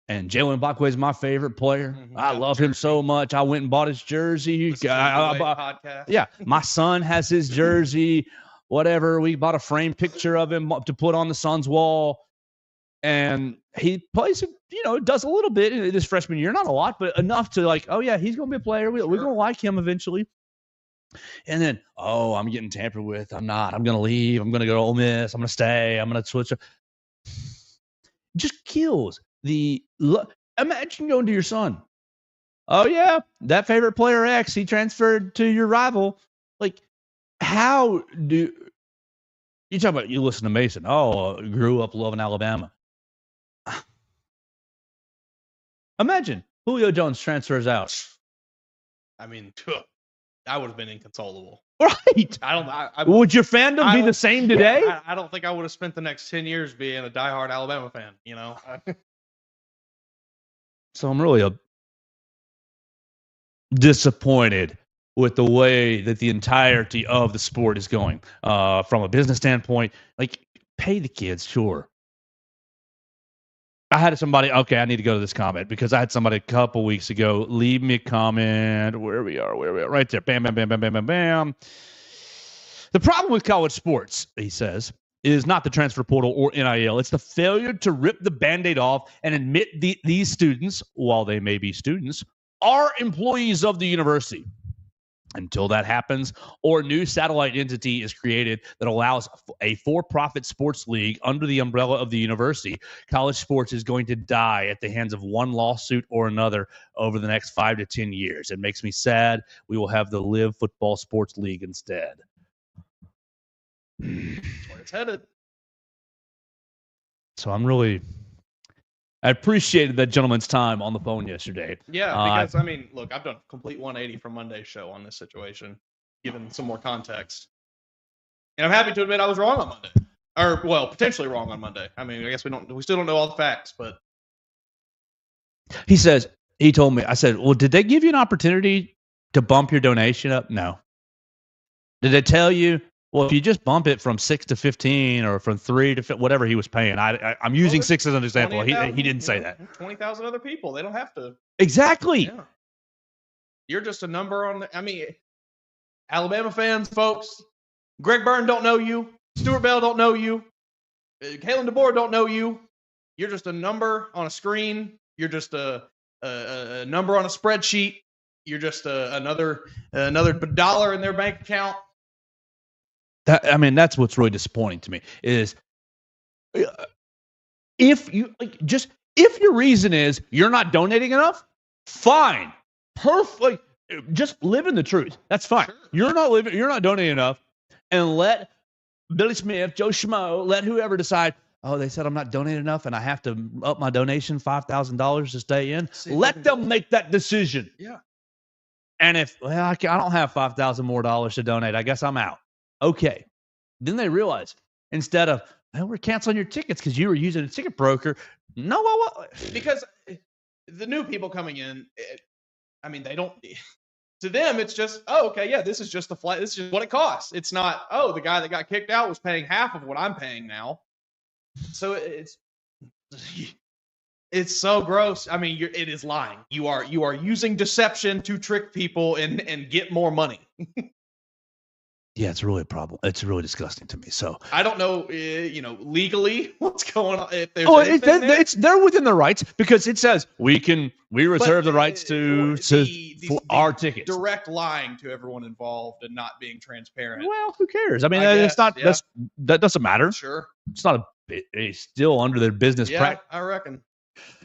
and Jalen Milroe is my favorite player. Mm-hmm. I love him so much. I went and bought his jersey. Yeah, my son has his jersey. Whatever. We bought a framed picture of him to put on the son's wall, and he plays, does a little bit in his freshman year, not a lot, but enough to like, oh yeah, he's going to be a player. We're going to like him eventually. And then, I'm getting tampered with. I'm not. I'm going to leave. I'm going to go to Ole Miss. I'm going to stay. I'm going to switch. Just kills the. Imagine going to your son. Oh yeah, that favorite player X, he transferred to your rival. Like, how do you talk about? You listen to Mason. Oh, grew up loving Alabama. Imagine Julio Jones transfers out. I mean, I would have been inconsolable. Right. Would your fandom be the same today? Yeah, I don't think I would have spent the next 10 years being a diehard Alabama fan, So I'm really disappointed with the way that the entirety of the sport is going. From a business standpoint, like, pay the kids, sure. I had somebody, I need to go to this comment because I had somebody a couple weeks ago leave me a comment. Where we are, right there. Bam, bam, bam, bam, bam, bam, bam. The problem with college sports, he says, is not the transfer portal or NIL. It's the failure to rip the Band-Aid off and admit these students, while they may be students, are employees of the university. Until that happens, or a new satellite entity is created that allows a for-profit sports league under the umbrella of the university, college sports is going to die at the hands of one lawsuit or another over the next 5 to 10 years. It makes me sad. We will have the Live Football Sports League instead. That's where it's headed. So I appreciated that gentleman's time on the phone yesterday. Yeah, because, look, I've done a complete 180 from Monday's show on this situation, given some more context. And I'm happy to admit I was wrong on Monday. Or, well, potentially wrong on Monday. I guess we still don't know all the facts, but. He says, He told me, I said, well, did they give you an opportunity to bump your donation up? No. Did they tell you, well, if you just bump it from 6 to 15 or from 3 to whatever he was paying? I'm using 6 as an example. He didn't say that. 20,000 other people. They don't have to. Exactly. Yeah. You're just a number on the. I mean, Alabama fans, folks. Greg Byrne don't know you. Stuart Bell don't know you. Kalen DeBoer don't know you. You're just a number on a screen. You're just a number on a spreadsheet. You're just another dollar in their bank account. That's what's really disappointing to me is if your reason is you're not donating enough, fine, perfect. Just live in the truth. That's fine. Sure. You're not donating enough, and let Billy Smith, Joe Schmo, let whoever decide. Oh, they said I'm not donating enough, and I have to up my donation $5,000 to stay in. Let them make that decision. Yeah. And if I don't have $5,000 more to donate, I guess I'm out. Okay. Then they realize instead of we're canceling your tickets because you were using a ticket broker. No, because the new people coming in, they don't. To them, it's just, okay, yeah, this is just the flight. This is just what it costs. It's not, the guy that got kicked out was paying half of what I'm paying now. So it's so gross. I mean, it is lying. You are using deception to trick people and get more money. Yeah, it's really a problem. It's really disgusting to me. So I don't know, legally what's going on. If there's they're within their rights because it says we reserve the rights to our tickets. Direct lying to everyone involved and not being transparent. Well, who cares? I mean, it's not. Yeah. That doesn't matter. Sure, it's not it's still under their business practice. I reckon.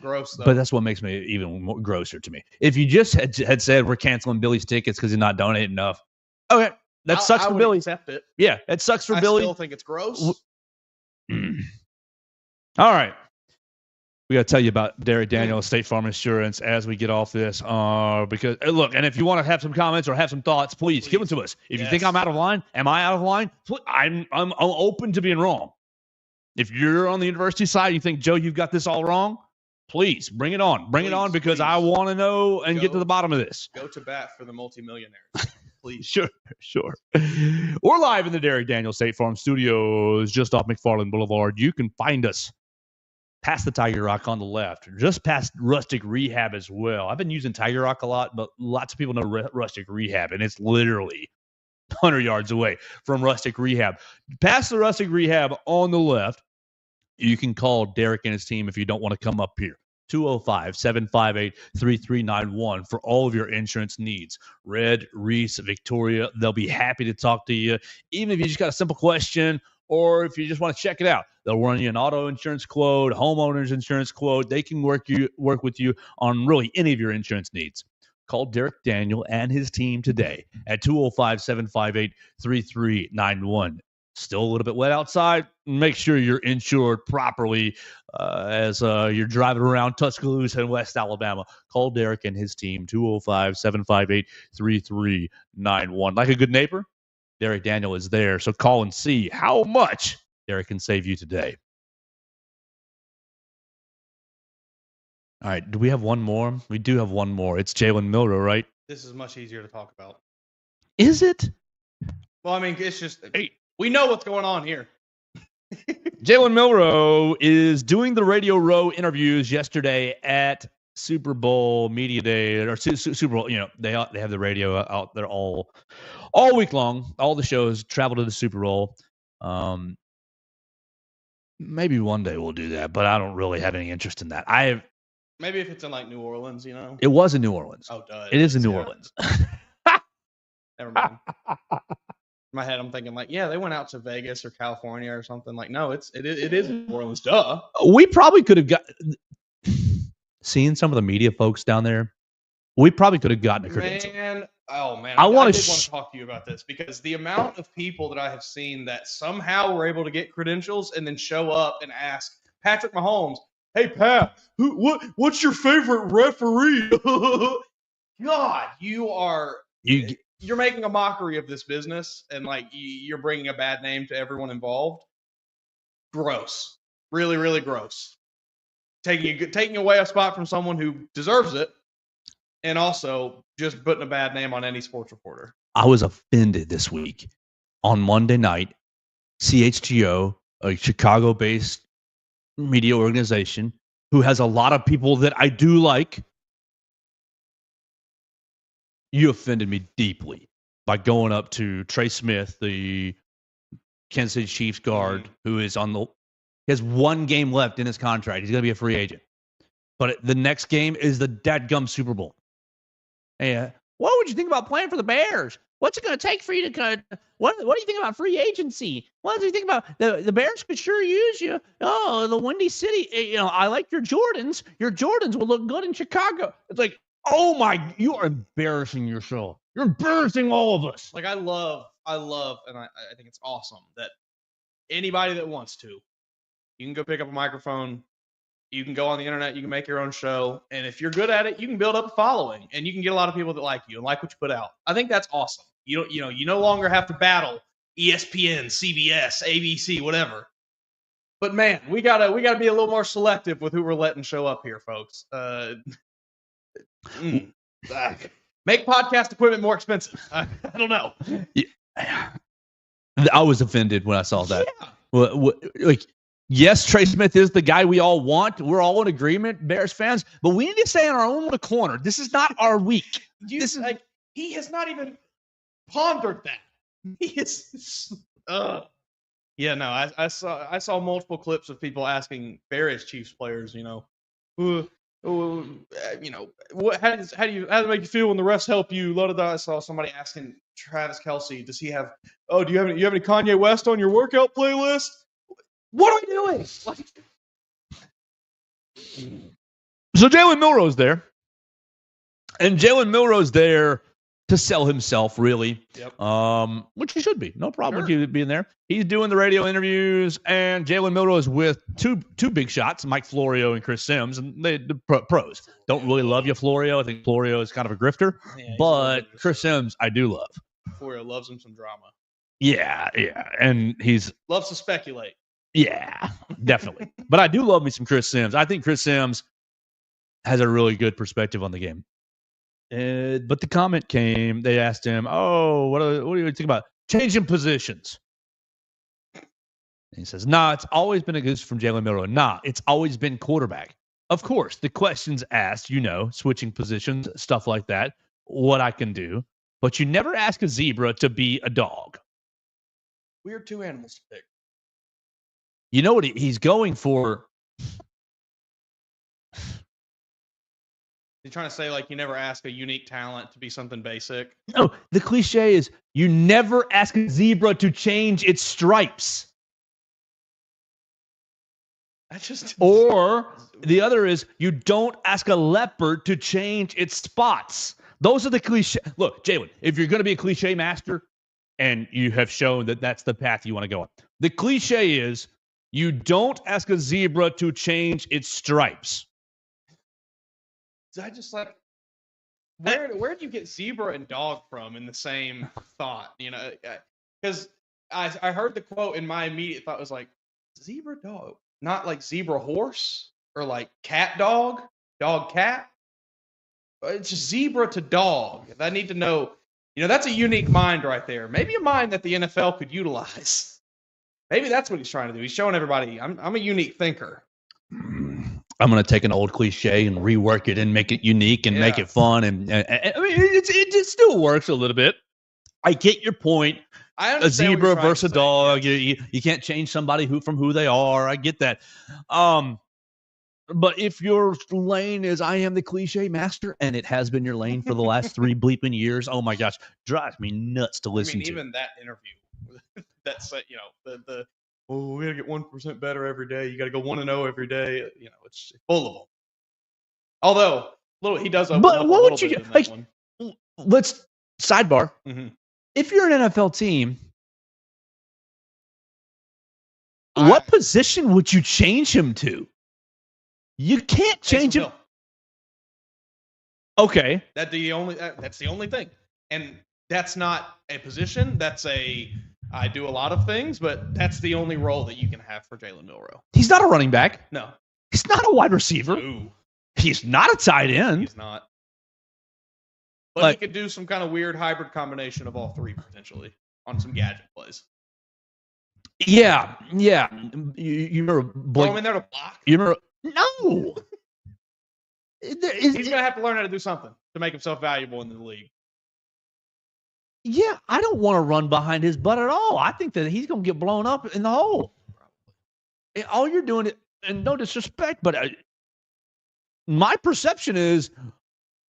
Gross, though. But that's what makes me even more grosser to me. If you just had said we're canceling Billy's tickets because he's not donating enough, okay. That sucks for Billy. Accept it. Yeah, it sucks for Billy. I still think it's gross. All right. We got to tell you about Derek Daniels, State Farm Insurance, as we get off this. Because look, and if you want to have some comments or have some thoughts, please give them to us. If you think I'm out of line, am I out of line? I'm open to being wrong. If you're on the university side, you think, Joe, you've got this all wrong, please bring it on. Bring it on because I want to know and get to the bottom of this. Go to bat for the multimillionaires. Please. Sure. We're live in the Derek Daniels State Farm Studios, just off McFarland Boulevard. You can find us past the Tiger Rock on the left, just past Rustic Rehab as well. I've been using Tiger Rock a lot, but lots of people know Rustic Rehab, and it's literally 100 yards away from Rustic Rehab. Past the Rustic Rehab on the left, you can call Derek and his team if you don't want to come up here. 205-758-3391 for all of your insurance needs. Red, Reese, Victoria, they'll be happy to talk to you. Even if you just got a simple question or if you just want to check it out, they'll run you an auto insurance quote, homeowner's insurance quote. They can work with you on really any of your insurance needs. Call Derek Daniel and his team today at 205-758-3391. Still a little bit wet outside. Make sure you're insured properly as you're driving around Tuscaloosa and West Alabama. Call Derek and his team, 205-758-3391. Like a good neighbor, Derek Daniel is there. So call and see how much Derek can save you today. All right. Do we have one more? We do have one more. It's Jalen Milroe, right? This is much easier to talk about. Is it? Well, I mean, it's just... We know what's going on here. Jalen Milroe is doing the Radio Row interviews yesterday at Super Bowl Media Day or Super Bowl. You know, they have the radio out there all week long. All the shows travel to the Super Bowl. Maybe one day we'll do that, but I don't really have any interest in that. Maybe if it's in like New Orleans, you know. It was in New Orleans. Oh, duh. It is in New Orleans. Never mind. In my head, I'm thinking like, yeah, they went out to Vegas or California or something. Like, no, it is New Orleans. Duh. We probably could have seen some of the media folks down there. We probably could have gotten a credential. Man, I did want to talk to you about this because the amount of people that I have seen that somehow were able to get credentials and then show up and ask Patrick Mahomes, "Hey Pat, what's your favorite referee?" God, you're making a mockery of this business and like you're bringing a bad name to everyone involved. Gross. Really, really gross. Taking away a spot from someone who deserves it And also just putting a bad name on any sports reporter. I was offended this week. On Monday night, CHGO, a Chicago-based media organization who has a lot of people that I do like, you offended me deeply by going up to Trey Smith, the Kansas City Chiefs guard, who is he has one game left in his contract. He's going to be a free agent. But the next game is the dadgum Super Bowl. Hey, what would you think about playing for the Bears? What's it going to take for you to what do you think about free agency? What do you think about the Bears could sure use you? Oh, the Windy City. I like your Jordans. Your Jordans will look good in Chicago. It's like, oh my, you are embarrassing yourself. You're embarrassing all of us. Like I love, and I think it's awesome that anybody that wants to, you can go pick up a microphone. You can go on the internet, you can make your own show, and if you're good at it, you can build up a following, and you can get a lot of people that like you and like what you put out. I think that's awesome. You no longer have to battle ESPN, CBS, ABC, whatever. But man, we gotta be a little more selective with who we're letting show up here, folks. Make podcast equipment more expensive. I don't know. Yeah. I was offended when I saw that. Yeah. Yes, Trey Smith is the guy we all want. We're all in agreement, Bears fans, but we need to stay in our own little corner. This is not our week. He has not even pondered that. He is. Yeah, no. I saw multiple clips of people asking various Chiefs players, how does it make you feel when the refs help you? I saw somebody asking Travis Kelce, does he have? Oh, do you have any Kanye West on your workout playlist? What are we doing? So Jalen Milroe's there. And Jalen Milroe's there to sell himself, really. Yep. Which he should be. No problem with you being there. He's doing the radio interviews, and Jalen Milroe is with two big shots, Mike Florio and Chris Sims, and the pros. Don't really love you, Florio. I think Florio is kind of a grifter. Yeah, but Chris Sims, I do love. Florio loves him some drama. Yeah. And loves to speculate. Yeah, definitely. But I do love me some Chris Sims. I think Chris Sims has a really good perspective on the game. But the comment came. They asked him, "Oh, what do you think about changing positions?" And he says, "Nah, it's always been a good from Jalen Milroe. Nah, it's always been quarterback. Of course, the questions asked, switching positions, stuff like that, what I can do. But you never ask a zebra to be a dog. We are two animals to pick. You know what he's going for?" You're trying to say, you never ask a unique talent to be something basic? No, the cliche is you never ask a zebra to change its stripes. Or the other is you don't ask a leopard to change its spots. Those are the cliche. Look, Jalen, if you're going to be a cliche master, and you have shown that that's the path you want to go on, the cliche is you don't ask a zebra to change its stripes. I just where do you get zebra and dog from in the same thought? Because I heard the quote and my immediate thought was zebra dog, not like zebra horse or cat dog cat. It's just zebra to dog. I need to know. That's a unique mind right there. Maybe a mind that the NFL could utilize. Maybe that's what he's trying to do. He's showing everybody I'm a unique thinker. I'm going to take an old cliche and rework it and make it unique and make it fun. And I mean, it still works a little bit. I get your point. A zebra versus a dog. You can't change somebody from who they are. I get that. But if your lane is I am the cliche master, and it has been your lane for the last 3 bleeping years, oh my gosh, drives me nuts to listen to. Even that interview, that's we got to get 1% better every day. You got to go 1-0 every day. It's full of them. Although, he does open up what a would you bit in that one. Let's sidebar. Mm-hmm. If you're an NFL team, what position would you change him to? You can't change him. Okay. That's the only thing. And that's not a position. I do a lot of things, but that's the only role that you can have for Jalen Milroe. He's not a running back. No. He's not a wide receiver. Ooh. He's not a tight end. He's not. But he could do some kind of weird hybrid combination of all three potentially on some gadget plays. Yeah. You remember Blake? Throw him in there to block? You remember? No. He's going to have to learn how to do something to make himself valuable in the league. Yeah, I don't want to run behind his butt at all. I think that he's going to get blown up in the hole. All you're doing, and no disrespect, but my perception is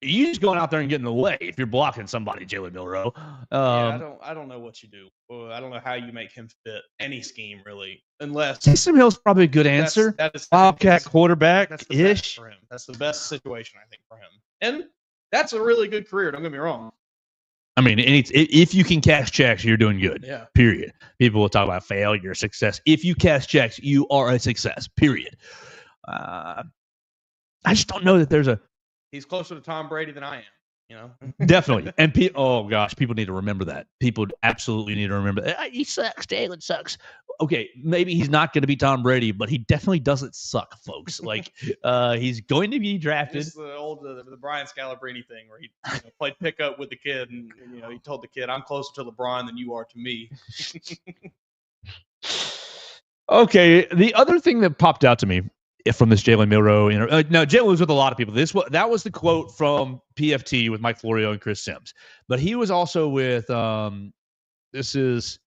you're just going out there and getting away if you're blocking somebody, Jalen Milroe. I don't know what you do. I don't know how you make him fit any scheme, really, unless Taysom Hill's probably a good answer. That is Wildcat quarterback-ish. for him. That's the best situation, I think, for him. And that's a really good career, don't get me wrong. I mean, if you can cash checks, you're doing good. Yeah. Period. People will talk about failure, success. If you cash checks, you are a success. Period. I just don't know that there's a. He's closer to Tom Brady than I am. You know. Definitely. And oh gosh, people need to remember that. People absolutely need to remember that. He sucks. Jalen sucks. Okay, maybe he's not going to be Tom Brady, but he definitely doesn't suck, folks. Like he's going to be drafted. It's the old the Brian Scalabrine thing where he played pickup with the kid, and he told the kid, "I'm closer to LeBron than you are to me." Okay, the other thing that popped out to me from this Jalen Milroe, no, Jalen was with a lot of people. That was the quote from PFT with Mike Florio and Chris Sims, but he was also with this is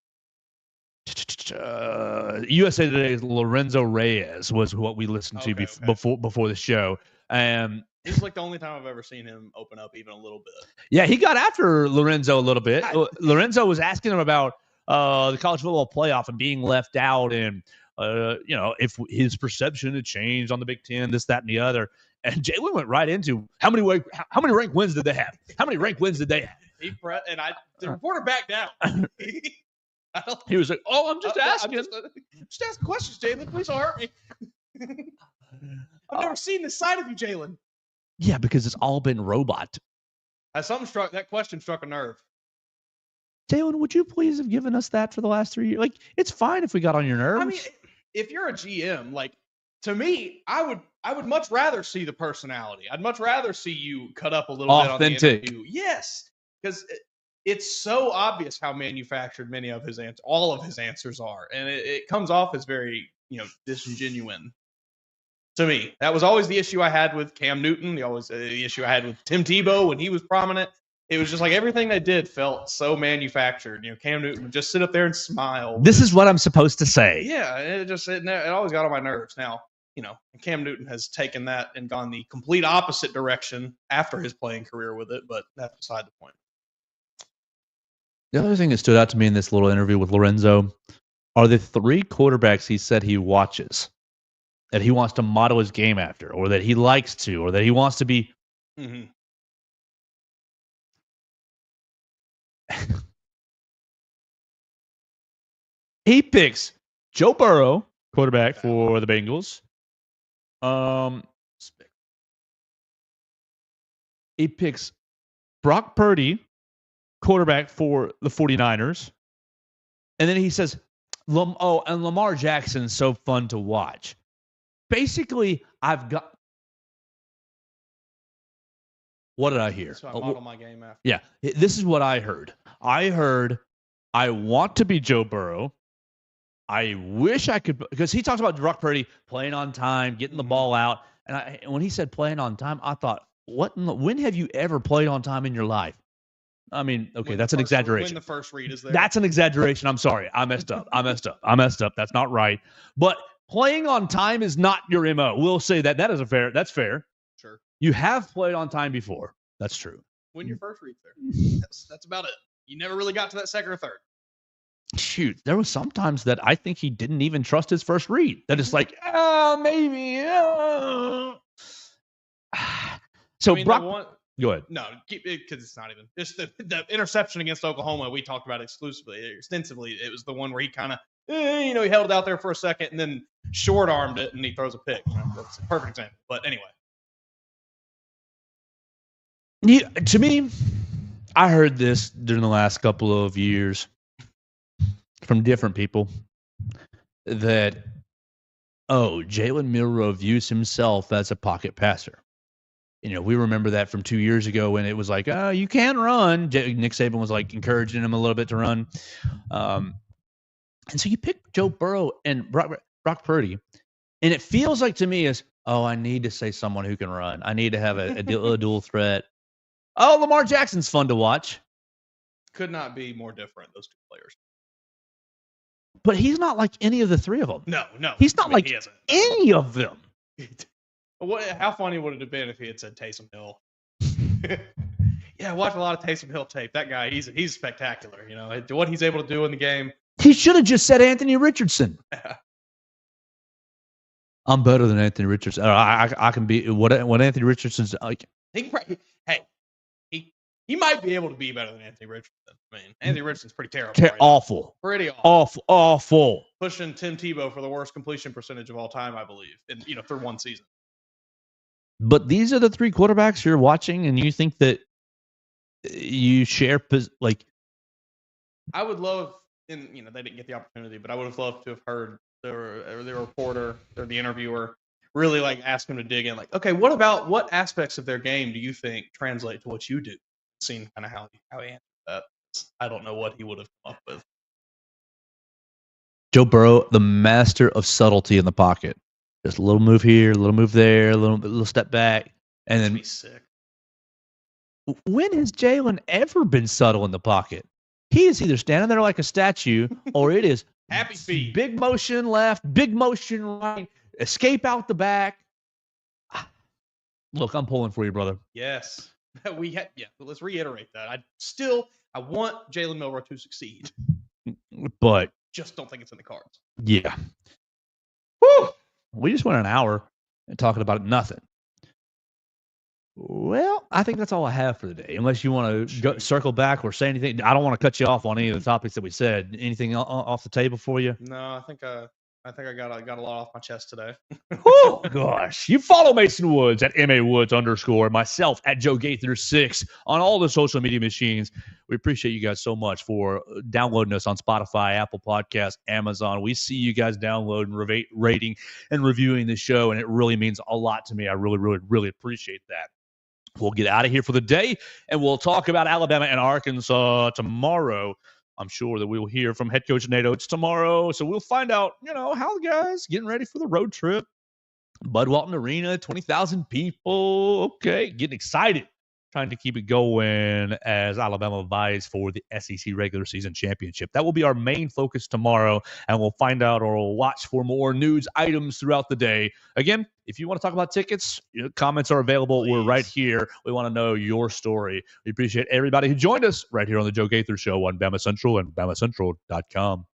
USA Today's Lorenzo Reyes was what we listened to before the show, and this is like the only time I've ever seen him open up even a little bit. Yeah, he got after Lorenzo a little bit. Lorenzo was asking him about the college football playoff and being left out, and if his perception had changed on the Big Ten, this, that, and the other. And Jalen went right into how many ranked wins did they have? How many ranked wins did they have? The reporter backed down. He was like, "Oh, I'm just asking. Just asking questions, Jalen. Please don't hurt me. I've never seen this side of you, Jalen." Yeah, because it's all been robot. That question struck a nerve. Jalen, would you please have given us that for the last 3 years? Like, it's fine if we got on your nerves. I mean, if you're a GM, like, to me, I would much rather see the personality. I'd much rather see you cut up a little bit on the interview. Yes, because it's so obvious how manufactured all of his answers are, and it comes off as very disingenuous. To me, that was always the issue I had with Cam Newton. The issue I had with Tim Tebow when he was prominent. It was just like everything they did felt so manufactured. Cam Newton would just sit up there and smile. This is what I'm supposed to say. Yeah, it always got on my nerves. Now, Cam Newton has taken that and gone the complete opposite direction after his playing career with it, but that's beside the point. The other thing that stood out to me in this little interview with Lorenzo are the 3 quarterbacks he said he watches, that he wants to model his game after, or that he likes to, or that he wants to be. Mm-hmm. He picks Joe Burrow, quarterback for the Bengals. He picks Brock Purdy, quarterback for the 49ers. And then he says, and Lamar Jackson's so fun to watch. Basically, I've got. What did I hear? So I model my game after. Yeah, this is what I heard. I heard, I want to be Joe Burrow. I wish I could, because he talks about Brock Purdy playing on time, getting the ball out. And when he said playing on time, I thought, when have you ever played on time in your life? I mean, okay, that's an exaggeration. When the first read is there. That's an exaggeration. I'm sorry. I messed up. That's not right. But playing on time is not your MO. We'll say that. That's fair. Sure. You have played on time before. That's true. When your first read's there. That's about it. You never really got to that second or third. Shoot, there was sometimes that I think he didn't even trust his first read. That it's like, maybe. So Brock, go ahead. No, keep it because it's not even just the interception against Oklahoma we talked about extensively. It was the one where he kind of, he held it out there for a second and then short armed it and he throws a pick. That's a perfect example. But anyway, to me, I heard this during the last couple of years from different people that, Jalen Milroe views himself as a pocket passer. We remember that from 2 years ago when it was like, oh, you can run. Nick Saban was like encouraging him a little bit to run. And so you pick Joe Burrow and Brock Purdy, and it feels like to me is, oh, I need to say someone who can run. I need to have a dual threat. Oh, Lamar Jackson's fun to watch. Could not be more different, those two players. But he's not like any of the three of them. No. He's not like any of them. How funny would it have been if he had said Taysom Hill? Yeah, I watched a lot of Taysom Hill tape. That guy, he's spectacular. What he's able to do in the game. He should have just said Anthony Richardson. I'm better than Anthony Richardson. I can be what Anthony Richardson's like. He might be able to be better than Anthony Richardson. I mean, Anthony Richardson's pretty terrible. Awful. Pretty awful. Awful. Pushing Tim Tebow for the worst completion percentage of all time, I believe, through one season. But these are the three quarterbacks you're watching, and you think that you share like. I would love, and they didn't get the opportunity, but I would have loved to have heard the reporter or the interviewer really like ask him to dig in. Like, okay, what aspects of their game do you think translate to what you do? Seeing kind of how he answered that. I don't know what he would have come up with. Joe Burrow, the master of subtlety in the pocket. Just a little move here, a little move there, a little step back, and then. Sick. When has Jalen ever been subtle in the pocket? He is either standing there like a statue, or it is happy feet. Big motion left, big motion right, escape out the back. Look, I'm pulling for you, brother. Yes. Let's reiterate that. I want Jalen Milroe to succeed. But just don't think it's in the cards. Yeah. Woo! We just went an hour and talking about nothing. Well, I think that's all I have for today. Unless you want to circle back or say anything. I don't want to cut you off on any of the topics that we said. Anything off the table for you? No, I think I got a lot off my chest today. Oh gosh. You follow Mason Woods at @MaWoods_, myself at Joe Gaither 6 on all the social media machines. We appreciate you guys so much for downloading us on Spotify, Apple Podcasts, Amazon. We see you guys downloading, rating, and reviewing the show, and it really means a lot to me. I really, really, really appreciate that. We'll get out of here for the day, and we'll talk about Alabama and Arkansas tomorrow. I'm sure that we'll hear from head coach Nato. It's tomorrow, so we'll find out, how the guys getting ready for the road trip. Bud Walton Arena, 20,000 people. Okay, getting excited. Trying to keep it going as Alabama vies for the SEC regular season championship. That will be our main focus tomorrow, and we'll find out or we'll watch for more news items throughout the day. Again, if you want to talk about tickets, comments are available. Please. We're right here. We want to know your story. We appreciate everybody who joined us right here on the Joe Gaither Show on BamaCentral and BamaCentral.com.